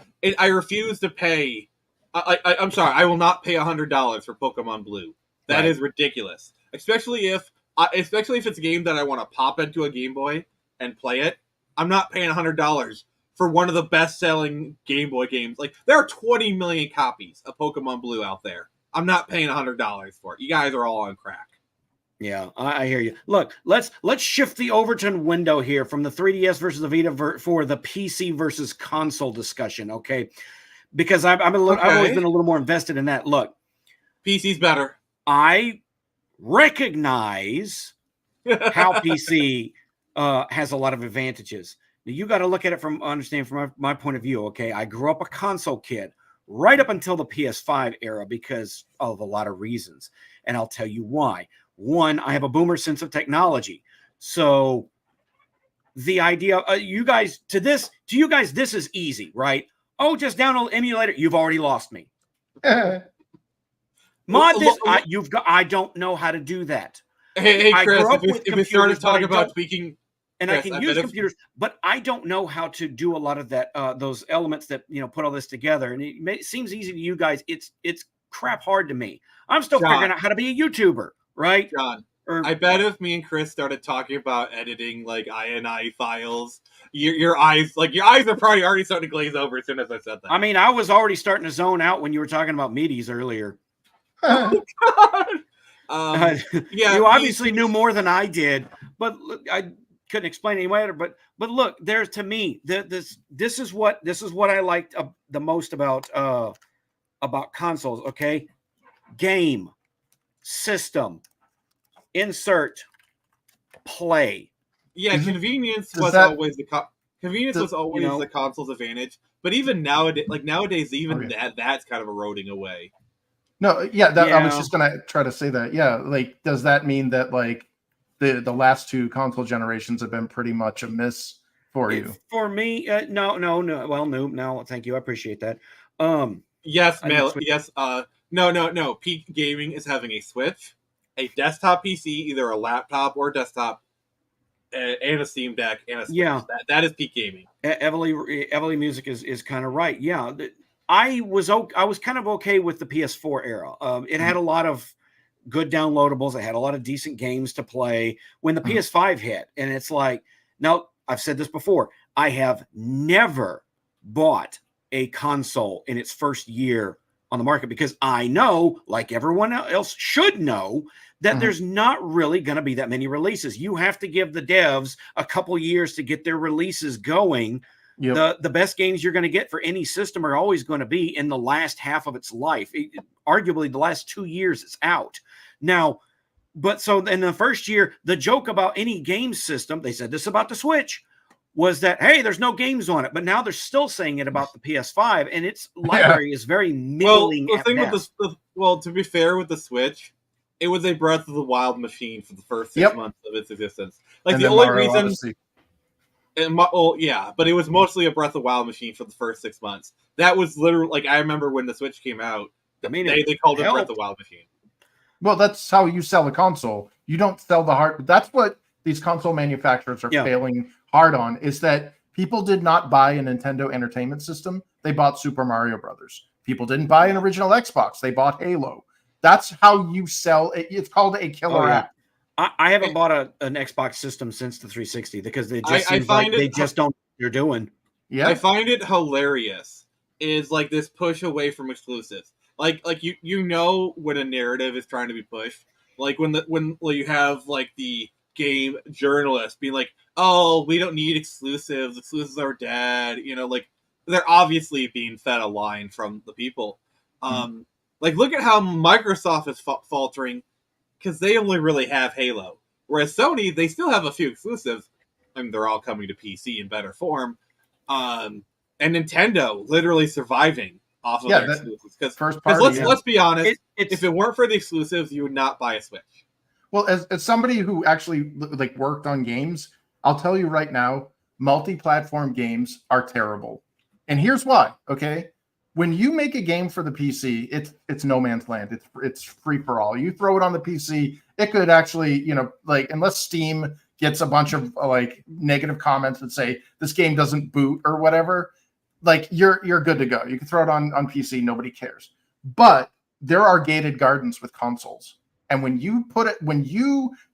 refuse to pay. I'm sorry. I will not pay $100 for Pokemon Blue. That is ridiculous. Especially if it's a game that I want to pop into a Game Boy and play it. I'm not paying $100 for one of the best-selling Game Boy games. Like, there are 20 million copies of Pokemon Blue out there. I'm not paying $100 for it. You guys are all on crack. Yeah, I hear you. Look, let's shift the Overton window here from the 3DS versus the Vita for the PC versus console discussion, okay? Because I've always been a little more invested in that. Look, PC's better. I recognize how PC has a lot of advantages. Now, you got to look at it from my point of view, okay? I grew up a console kid right up until the PS5 era because of a lot of reasons. And I'll tell you why. One, I have a boomer sense of technology. So the idea, to you guys, this is easy, right? Oh, just download emulator. You've already lost me. Mod this. I don't know how to do that. Hey, Chris, if we started talking about tweaking, and Chris, I can use computers, but I don't know how to do a lot of that. Those elements that put all this together, and it seems easy to you guys. It's crap hard to me. I'm still figuring out how to be a YouTuber, right? John, I bet if me and Chris started talking about editing like INI files, your eyes are probably already starting to glaze over as soon as I said that. I mean, I was already starting to zone out when you were talking about meaties earlier. Yeah, you obviously knew more than I did, but look, I couldn't explain any better. But look, there's to me this is what I liked the most about consoles. Okay, game, system, insert, play. Yeah, convenience was always the console's advantage. But even nowadays, even that's kind of eroding away. No, yeah, I was just gonna try to say that. Yeah, like, does that mean that like the last two console generations have been pretty much a miss for you? For me, no. Well, no. Thank you, I appreciate that. Yes, yes. No. Peak gaming is having a Switch, a desktop PC, either a laptop or desktop, and a Steam Deck and a Switch. Yeah, that is peak gaming. Everly Music is kind of right. Yeah. I was kind of okay with the PS4 era. It had a lot of good downloadables. It had a lot of decent games to play. When the PS5 hit, and it's like, now I've said this before, I have never bought a console in its first year on the market because I know, like everyone else should know, that there's not really going to be that many releases. You have to give the devs a couple years to get their releases going. Yep. The best games you're going to get for any system are always going to be in the last half of its life. Arguably, the last 2 years it's out. Now, but so in the first year, the joke about any game system, they said this about the Switch, was that, hey, there's no games on it. But now they're still saying it about the PS5, and its library is very middling. Well, the thing with to be fair with the Switch, it was a Breath of the Wild machine for the first 6 months of its existence. Like, the only reason... but it was mostly a Breath of the Wild machine for the first 6 months. That was literally, like, I remember when the Switch came out, they called it Breath of the Wild machine. Well, that's how you sell a console. You don't sell the hardware. That's what these console manufacturers are failing hard on, is that people did not buy a Nintendo Entertainment System. They bought Super Mario Brothers. People didn't buy an original Xbox. They bought Halo. That's how you sell it. It's called a killer app. I haven't bought an Xbox system since the 360 because they just seems like they just don't know what they're doing. Yeah, I find it hilarious. Is like this push away from exclusives. Like you know when a narrative is trying to be pushed. Like when you have like the game journalist being like, "Oh, we don't need exclusives. Exclusives are dead." You know, like they're obviously being fed a line from the people. Like look at how Microsoft is faltering. Because they only really have Halo. Whereas Sony, they still have a few exclusives. I mean, they're all coming to PC in better form. And Nintendo literally surviving off of their exclusives. Because let's be honest, if it weren't for the exclusives, you would not buy a Switch. Well, as somebody who actually like worked on games, I'll tell you right now, multi-platform games are terrible. And here's why, okay? When you make a game for the PC, it's no man's land. It's free for all. You throw it on the PC, it could actually, like, unless Steam gets a bunch of like negative comments that say this game doesn't boot or whatever, like you're good to go. You can throw it on PC, nobody cares. But there are gated gardens with consoles. And when you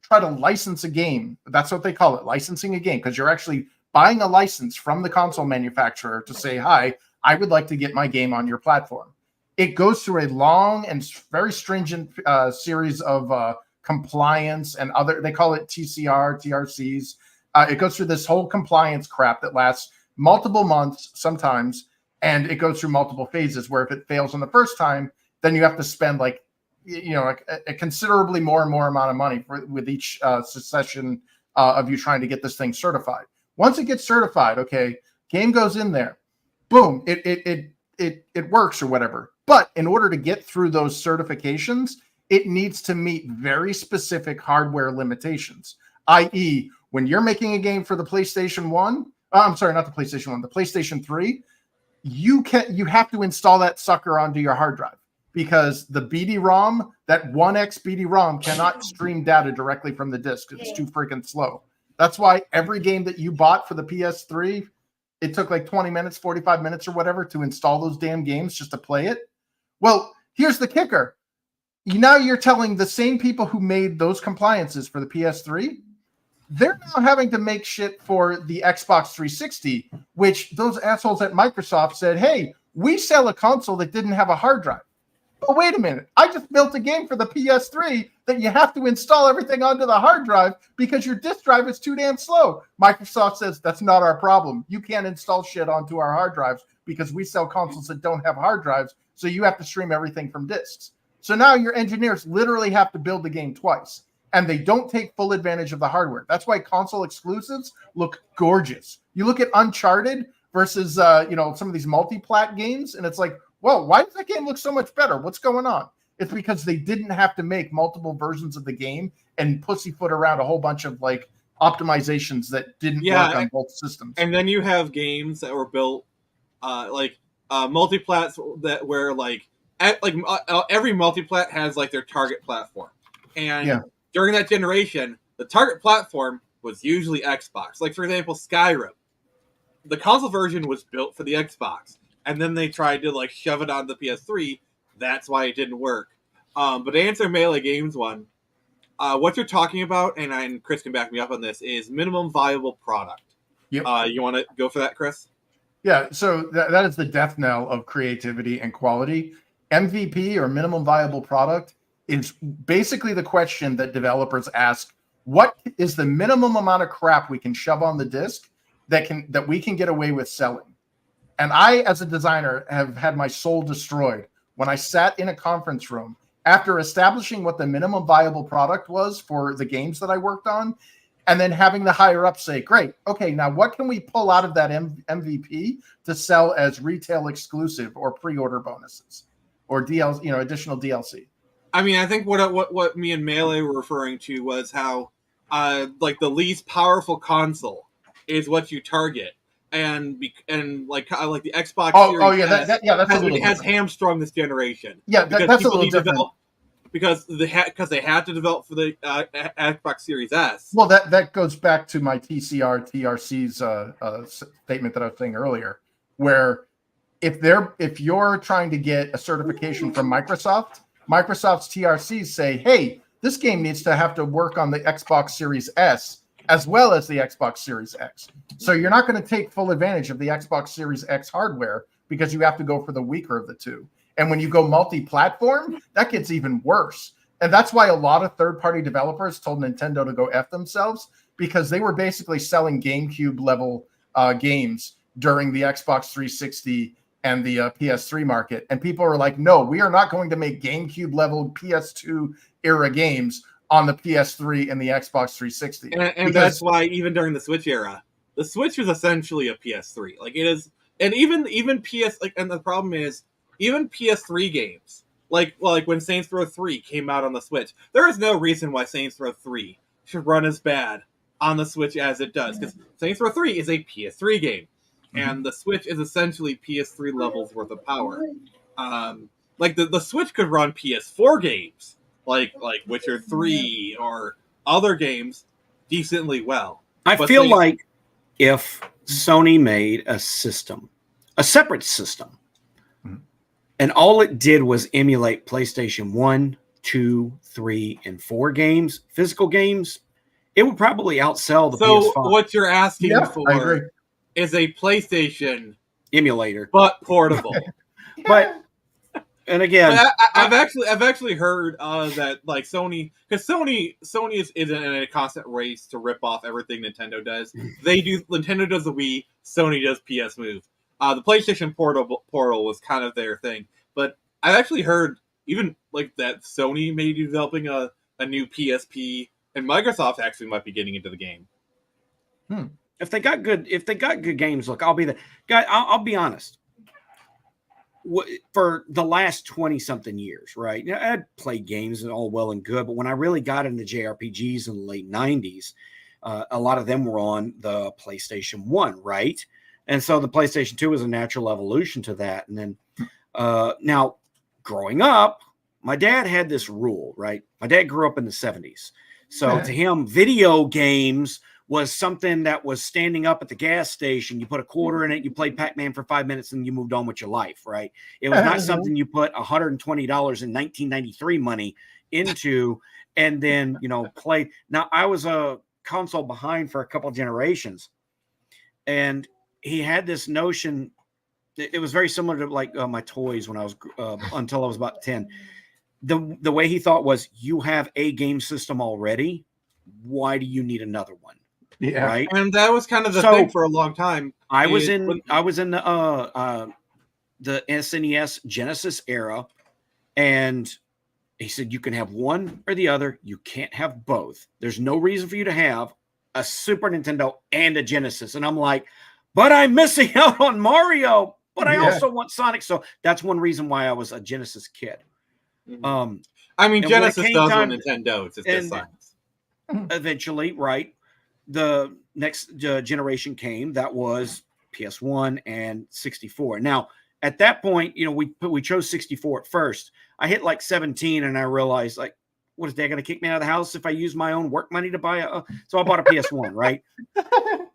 try to license a game, that's what they call it, licensing a game, because you're actually buying a license from the console manufacturer to say, hi, I would like to get my game on your platform. It goes through a long and very stringent series of compliance and they call it TCR, TRCs. It goes through this whole compliance crap that lasts multiple months sometimes, and it goes through multiple phases where if it fails on the first time, then you have to spend like a considerably more and more amount of money with each succession of you trying to get this thing certified. Once it gets certified, okay, game goes in there. Boom, it works or whatever. But in order to get through those certifications, it needs to meet very specific hardware limitations, i.e., when you're making a game for the PlayStation 1, I'm sorry, not the PlayStation 1, the PlayStation 3, you have to install that sucker onto your hard drive because the BD-ROM, that 1X BD-ROM cannot stream data directly from the disk. It's too freaking slow. That's why every game that you bought for the PS3, it took like 20 minutes, 45 minutes or whatever to install those damn games just to play it. Well, here's the kicker. now you're telling the same people who made those compliances for the PS3, they're now having to make shit for the Xbox 360, which those assholes at Microsoft said, hey, we sell a console that didn't have a hard drive. But wait a minute, I just built a game for the PS3 that you have to install everything onto the hard drive because your disk drive is too damn slow. Microsoft says, that's not our problem. You can't install shit onto our hard drives because we sell consoles that don't have hard drives, so you have to stream everything from disks. So now your engineers literally have to build the game twice, and they don't take full advantage of the hardware. That's why console exclusives look gorgeous. You look at Uncharted versus some of these multi-plat games, and it's like, whoa, why does that game look so much better? What's going on? It's because they didn't have to make multiple versions of the game and pussyfoot around a whole bunch of like optimizations that didn't work on both systems. And then you have games that were built multi-plats that where every multi-plat has like their target platform. And during that generation, the target platform was usually Xbox. Like for example, Skyrim. The console version was built for the Xbox. And then they tried to like shove it on the PS3. That's why it didn't work. But to answer Melee Games one, what you're talking about, and Chris can back me up on this, is minimum viable product. Yep. You want to go for that, Chris? Yeah. So that is the death knell of creativity and quality. MVP, or minimum viable product, is basically the question that developers ask: what is the minimum amount of crap we can shove on the disc that we can get away with selling? And I, as a designer, have had my soul destroyed when I sat in a conference room after establishing what the minimum viable product was for the games that I worked on, and then having the higher up say, great, okay, now what can we pull out of that MVP to sell as retail exclusive or pre-order bonuses or DLC, additional DLC? I mean, I think what me and Melee were referring to was how like the least powerful console is what you target. And like the Xbox Series has hamstrung this generation. Yeah, that's a little different. Because they had to develop for the Xbox Series S. Well, that goes back to my TRC's statement that I was saying earlier, where if you're trying to get a certification from Microsoft's TRCs say, hey, this game needs to have to work on the Xbox Series S as well as the Xbox Series X. So you're not going to take full advantage of the Xbox Series X hardware because you have to go for the weaker of the two. And when you go multi-platform, that gets even worse. And that's why a lot of third-party developers told Nintendo to go F themselves, because they were basically selling GameCube level games during the Xbox 360 and the PS3 market. And people are like, no, we are not going to make GameCube level PS2 era games on the PS3 and the Xbox 360. And that's why even during the Switch era, the Switch is essentially a PS3. Like it is, and even PS, like, and the problem is, even PS3 games, like when Saints Row 3 came out on the Switch, there is no reason why Saints Row 3 should run as bad on the Switch as it does, because Saints Row 3 is a PS3 game, and the Switch is essentially PS3 levels worth of power. Like the Switch could run PS4 games, like Witcher 3 or other games, decently well. I feel like if Sony made a separate system, and all it did was emulate PlayStation 1, 2, 3, and 4 games, physical games, it would probably outsell the PS5. So what you're asking for is a PlayStation emulator, but portable. But and again, I've actually heard that like Sony, because Sony is in a constant race to rip off everything Nintendo does. Nintendo does the Wii, Sony does PS Move. The PlayStation Portal was kind of their thing, but I've actually heard even like that Sony may be developing a new PSP, and Microsoft actually might be getting into the game. If they got good games, look, I'll be honest. For the last 20-something years, right? I'd play games and all well and good, but when I really got into JRPGs in the late 90s, a lot of them were on the PlayStation 1, right? And so the PlayStation 2 was a natural evolution to that. And then now, growing up, my dad had this rule, right? My dad grew up in the 70s. So to him, video games was something that was standing up at the gas station. You put a quarter in it, you played Pac-Man for 5 minutes, and you moved on with your life, right? It was not something you put $120 in 1993 money into and then, play. Now, I was a console behind for a couple generations, and he had this notion. It was very similar to like my toys when I was until I was about 10. The way he thought was, you have a game system already. Why do you need another one? Yeah. Right. And that was kind of the thing for a long time. I was in the SNES Genesis era, and he said, you can have one or the other. You can't have both. There's no reason for you to have a Super Nintendo and a Genesis. And I'm like, but I'm missing out on Mario, but I also want Sonic. So that's one reason why I was a Genesis kid. I mean, Genesis does what Nintendo. It's just science. Eventually, right. The next generation came. That was PS1 and 64. Now, at that point, we chose 64 at first. I hit like 17, and I realized, like, what is Dad going to kick me out of the house if I use my own work money to buy so I bought a PS1, right?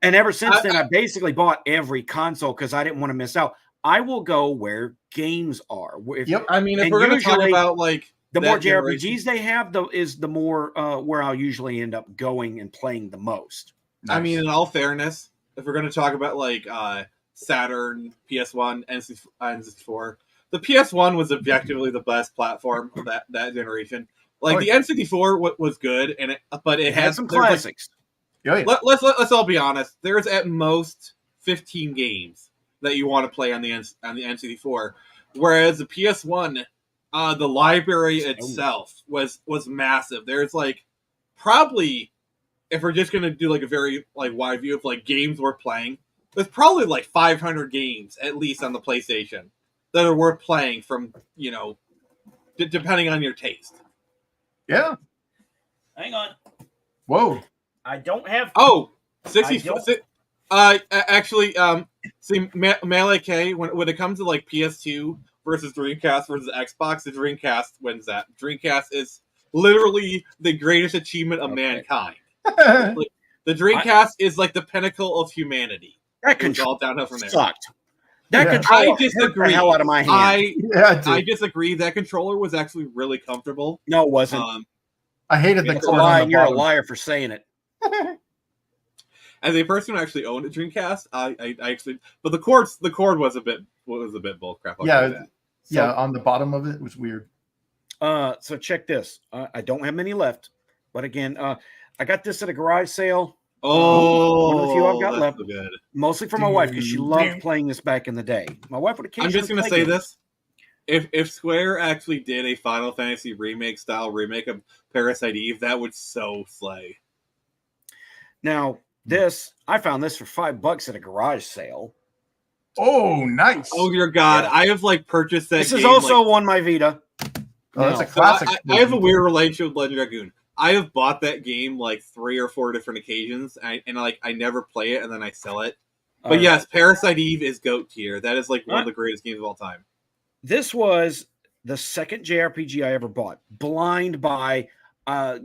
And ever since then, I basically bought every console because I didn't want to miss out. I will go where games are. I mean, if we're going to talk about like the more JRPGs they have, the more where I'll usually end up going and playing the most. Nice. I mean, in all fairness, if we're going to talk about like Saturn, PS1, N64, the PS1 was objectively the best platform of that generation. Like the N64 was good, but it had some classics. Like, let's all be honest. There's at most 15 games that you want to play on the N64, whereas the PS1. The library itself was massive. There's like probably, if we're just gonna do like a very like wide view of like games we're playing, there's probably like 500 games at least on the PlayStation that are worth playing from depending on your taste. Yeah. Hang on. Whoa. I don't have. 64. Actually, see, Melee K when it comes to like PS2. Versus Dreamcast versus Xbox, the Dreamcast wins that. Dreamcast is literally the greatest achievement of mankind. Like, the Dreamcast is like the pinnacle of humanity. That control all downhill from there. Sucked. That controller hurt the hell out of my hand. I disagree. That controller was actually really comfortable. No, it wasn't. I hated the cord. You're a liar for saying it. As a person who actually owned a Dreamcast, I actually, but the cord was a bit bullcrap. Yeah, on the bottom of it was weird. So check this. I don't have many left, but again, I got this at a garage sale. One of the few I've got left. So good. Mostly for my wife because she loved playing this back in the day. My wife would occasionally. I'm just gonna say this: if Square actually did a Final Fantasy remake of Parasite Eve, that would so slay. Now I found this for $5 at a garage sale. Oh, nice! Oh dear God, yeah. I have like purchased that. This is also on my Vita. Oh, that's a classic. So I have a weird relationship with Legend Dragoon. I have bought that game like 3 or 4 different occasions, and I never play it, and then I sell it. But yes, Parasite Eve is GOAT tier. That is like one of the greatest games of all time. This was the second JRPG I ever bought. Blind by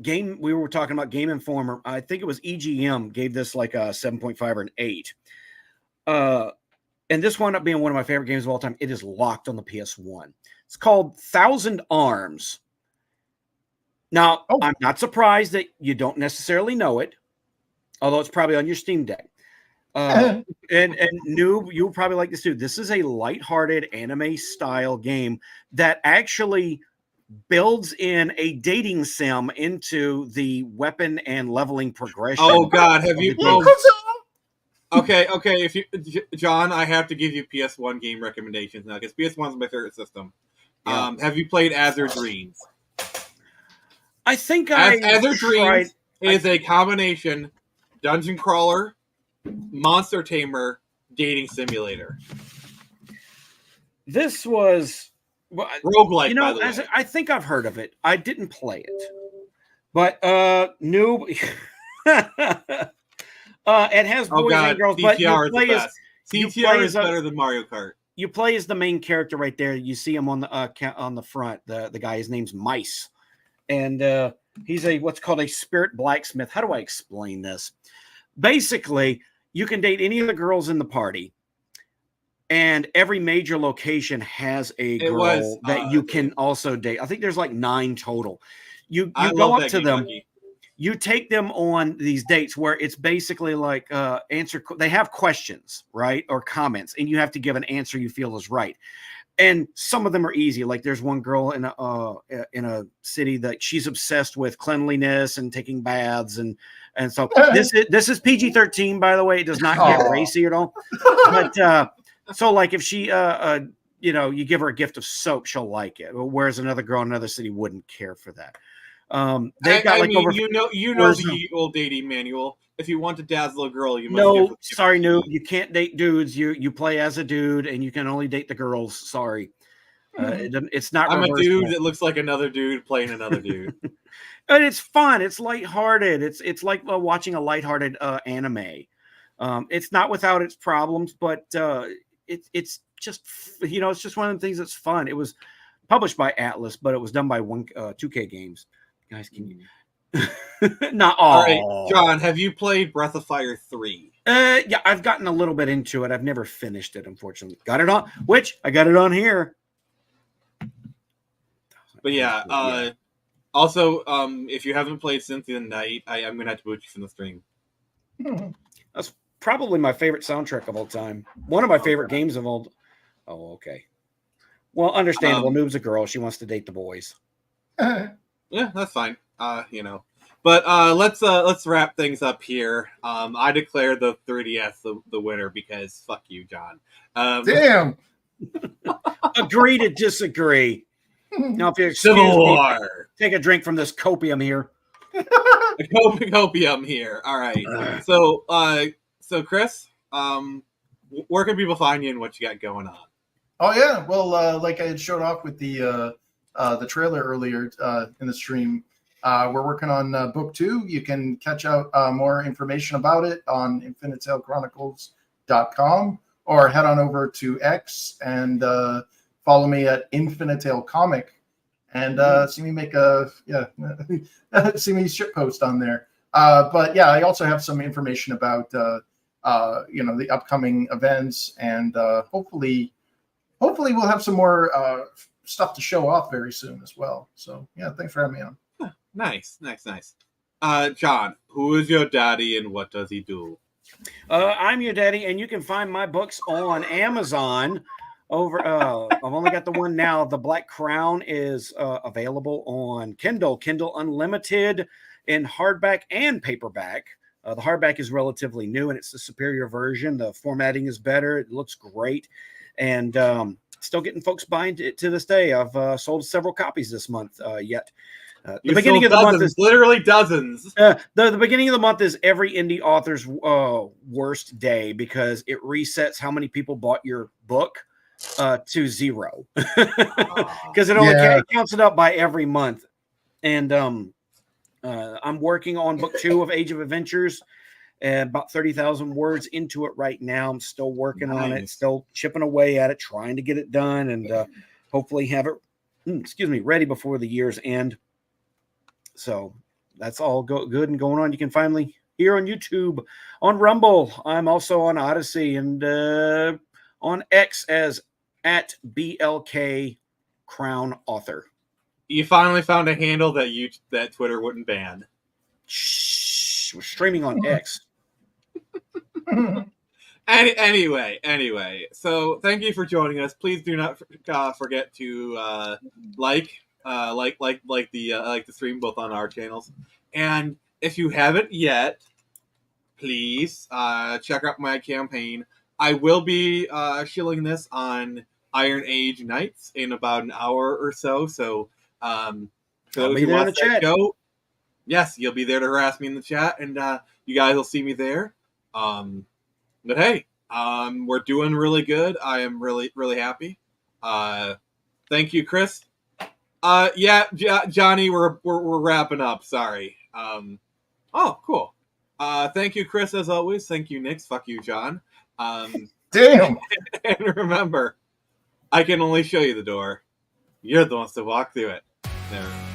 game. We were talking about Game Informer. I think it was EGM gave this like a 7.5 or an 8. And this wound up being one of my favorite games of all time. It is locked on the PS1. It's called Thousand Arms. Now, I'm not surprised that you don't necessarily know it, although it's probably on your Steam Deck. And Noob, you'll probably like this too. This is a lighthearted anime-style game that actually builds in a dating sim into the weapon and leveling progression. Oh, God. Have you... Okay. If you, John, I have to give you PS1 game recommendations now because PS1 is my favorite system. Yeah. Have you played Azure Dreams? I think Azure Dreams is a combination dungeon crawler, monster tamer, dating simulator. This was roguelike. By the way. I think I've heard of it. I didn't play it, but Noob. It has boys and girls, CTR but you play as CTR is better than Mario Kart. You play as the main character right there. You see him on the front. The guy, his name's Mice, and he's what's called a spirit blacksmith. How do I explain this? basically, you can date any of the girls in the party, and every major location has a girl that you can also date. I think there's like 9 total. You go up to them. Lucky. You take them on these dates where it's basically like they have questions, right, or comments, and you have to give an answer you feel is right. And some of them are easy. Like there's one girl in a city that she's obsessed with cleanliness and taking baths, and so this is PG-13, by the way. It does not get racy at all. But so like if she you give her a gift of soap, she'll like it. Whereas another girl in another city wouldn't care for that. They've got over the old dating manual. If you want to dazzle a girl, you must. No, sorry, noob. You can't date dudes. You play as a dude, and you can only date the girls. Sorry, it's not. I'm a dude that looks like another dude playing another dude. And it's fun. It's lighthearted. It's like watching a lighthearted anime. It's not without its problems, but it's just it's just one of the things that's fun. It was published by Atlas, but it was done by 2K Games. Guys, can you? Not all. Right, John, have you played Breath of Fire 3? Yeah, I've gotten a little bit into it. I've never finished it, unfortunately. Got it on, I got it on here. But yeah, also, if you haven't played Cynthia the Night, I'm gonna have to boot you from the stream. That's probably my favorite soundtrack of all time. One of my favorite games of all. Oh, okay. Well, understandable. Noob's a girl. She wants to date the boys. Yeah, that's fine. But let's wrap things up here. I declare the 3DS the winner because fuck you, John. Damn. Agree to disagree. Now, if you excuse Civil me, War. take a drink from this copium here. Copium here. All right. So Chris, where can people find you and what you got going on? Oh yeah, well, like I had showed off with the trailer earlier in the stream, we're working on book 2. You can catch out more information about it on infinitetailchronicles.com or head on over to X and follow me at Infinitale Comic and see me make see me shit post on there. But yeah, I also have some information about the upcoming events, and hopefully we'll have some more stuff to show off very soon as well. So yeah, thanks for having me on. Nice. John, who is your daddy and what does he do? I'm your daddy, and you can find my books on Amazon. I've only got the one now. The Black Crown is available on Kindle Unlimited in hardback and paperback. The hardback is relatively new, and it's the superior version. The formatting is better. It looks great. And still getting folks buying it to this day. I've sold several copies this month yet. The beginning of the month is literally dozens. The beginning of the month is every indie author's worst day because it resets how many people bought your book to 0 because it counts it up by every month. And I'm working on book 2 of Age of Adventures. About 30,000 words into it right now. I'm still working on it, still chipping away at it, trying to get it done, and hopefully have it, ready before the year's end. So that's all good and going on. You can find me here on YouTube, on Rumble. I'm also on Odyssey and on X as at BLK Crown Author. You finally found a handle that Twitter wouldn't ban. Shh, we're streaming on X. Anyway, so thank you for joining us. Please do not forget to like the stream both on our channels, and if you haven't yet, please check out my campaign. I will be shilling this on Iron Age Nights in about an hour or so. So for those who watch that show, yes, you'll be there to harass me in the chat, and you guys will see me there. But hey, we're doing really good. I am really, really happy. Thank you, Chris. Johnny, we're wrapping up. Sorry. Oh, cool. Thank you, Chris, as always. Thank you, Nix. Fuck you, John. Damn. And remember, I can only show you the door. You're the ones to walk through it. Never.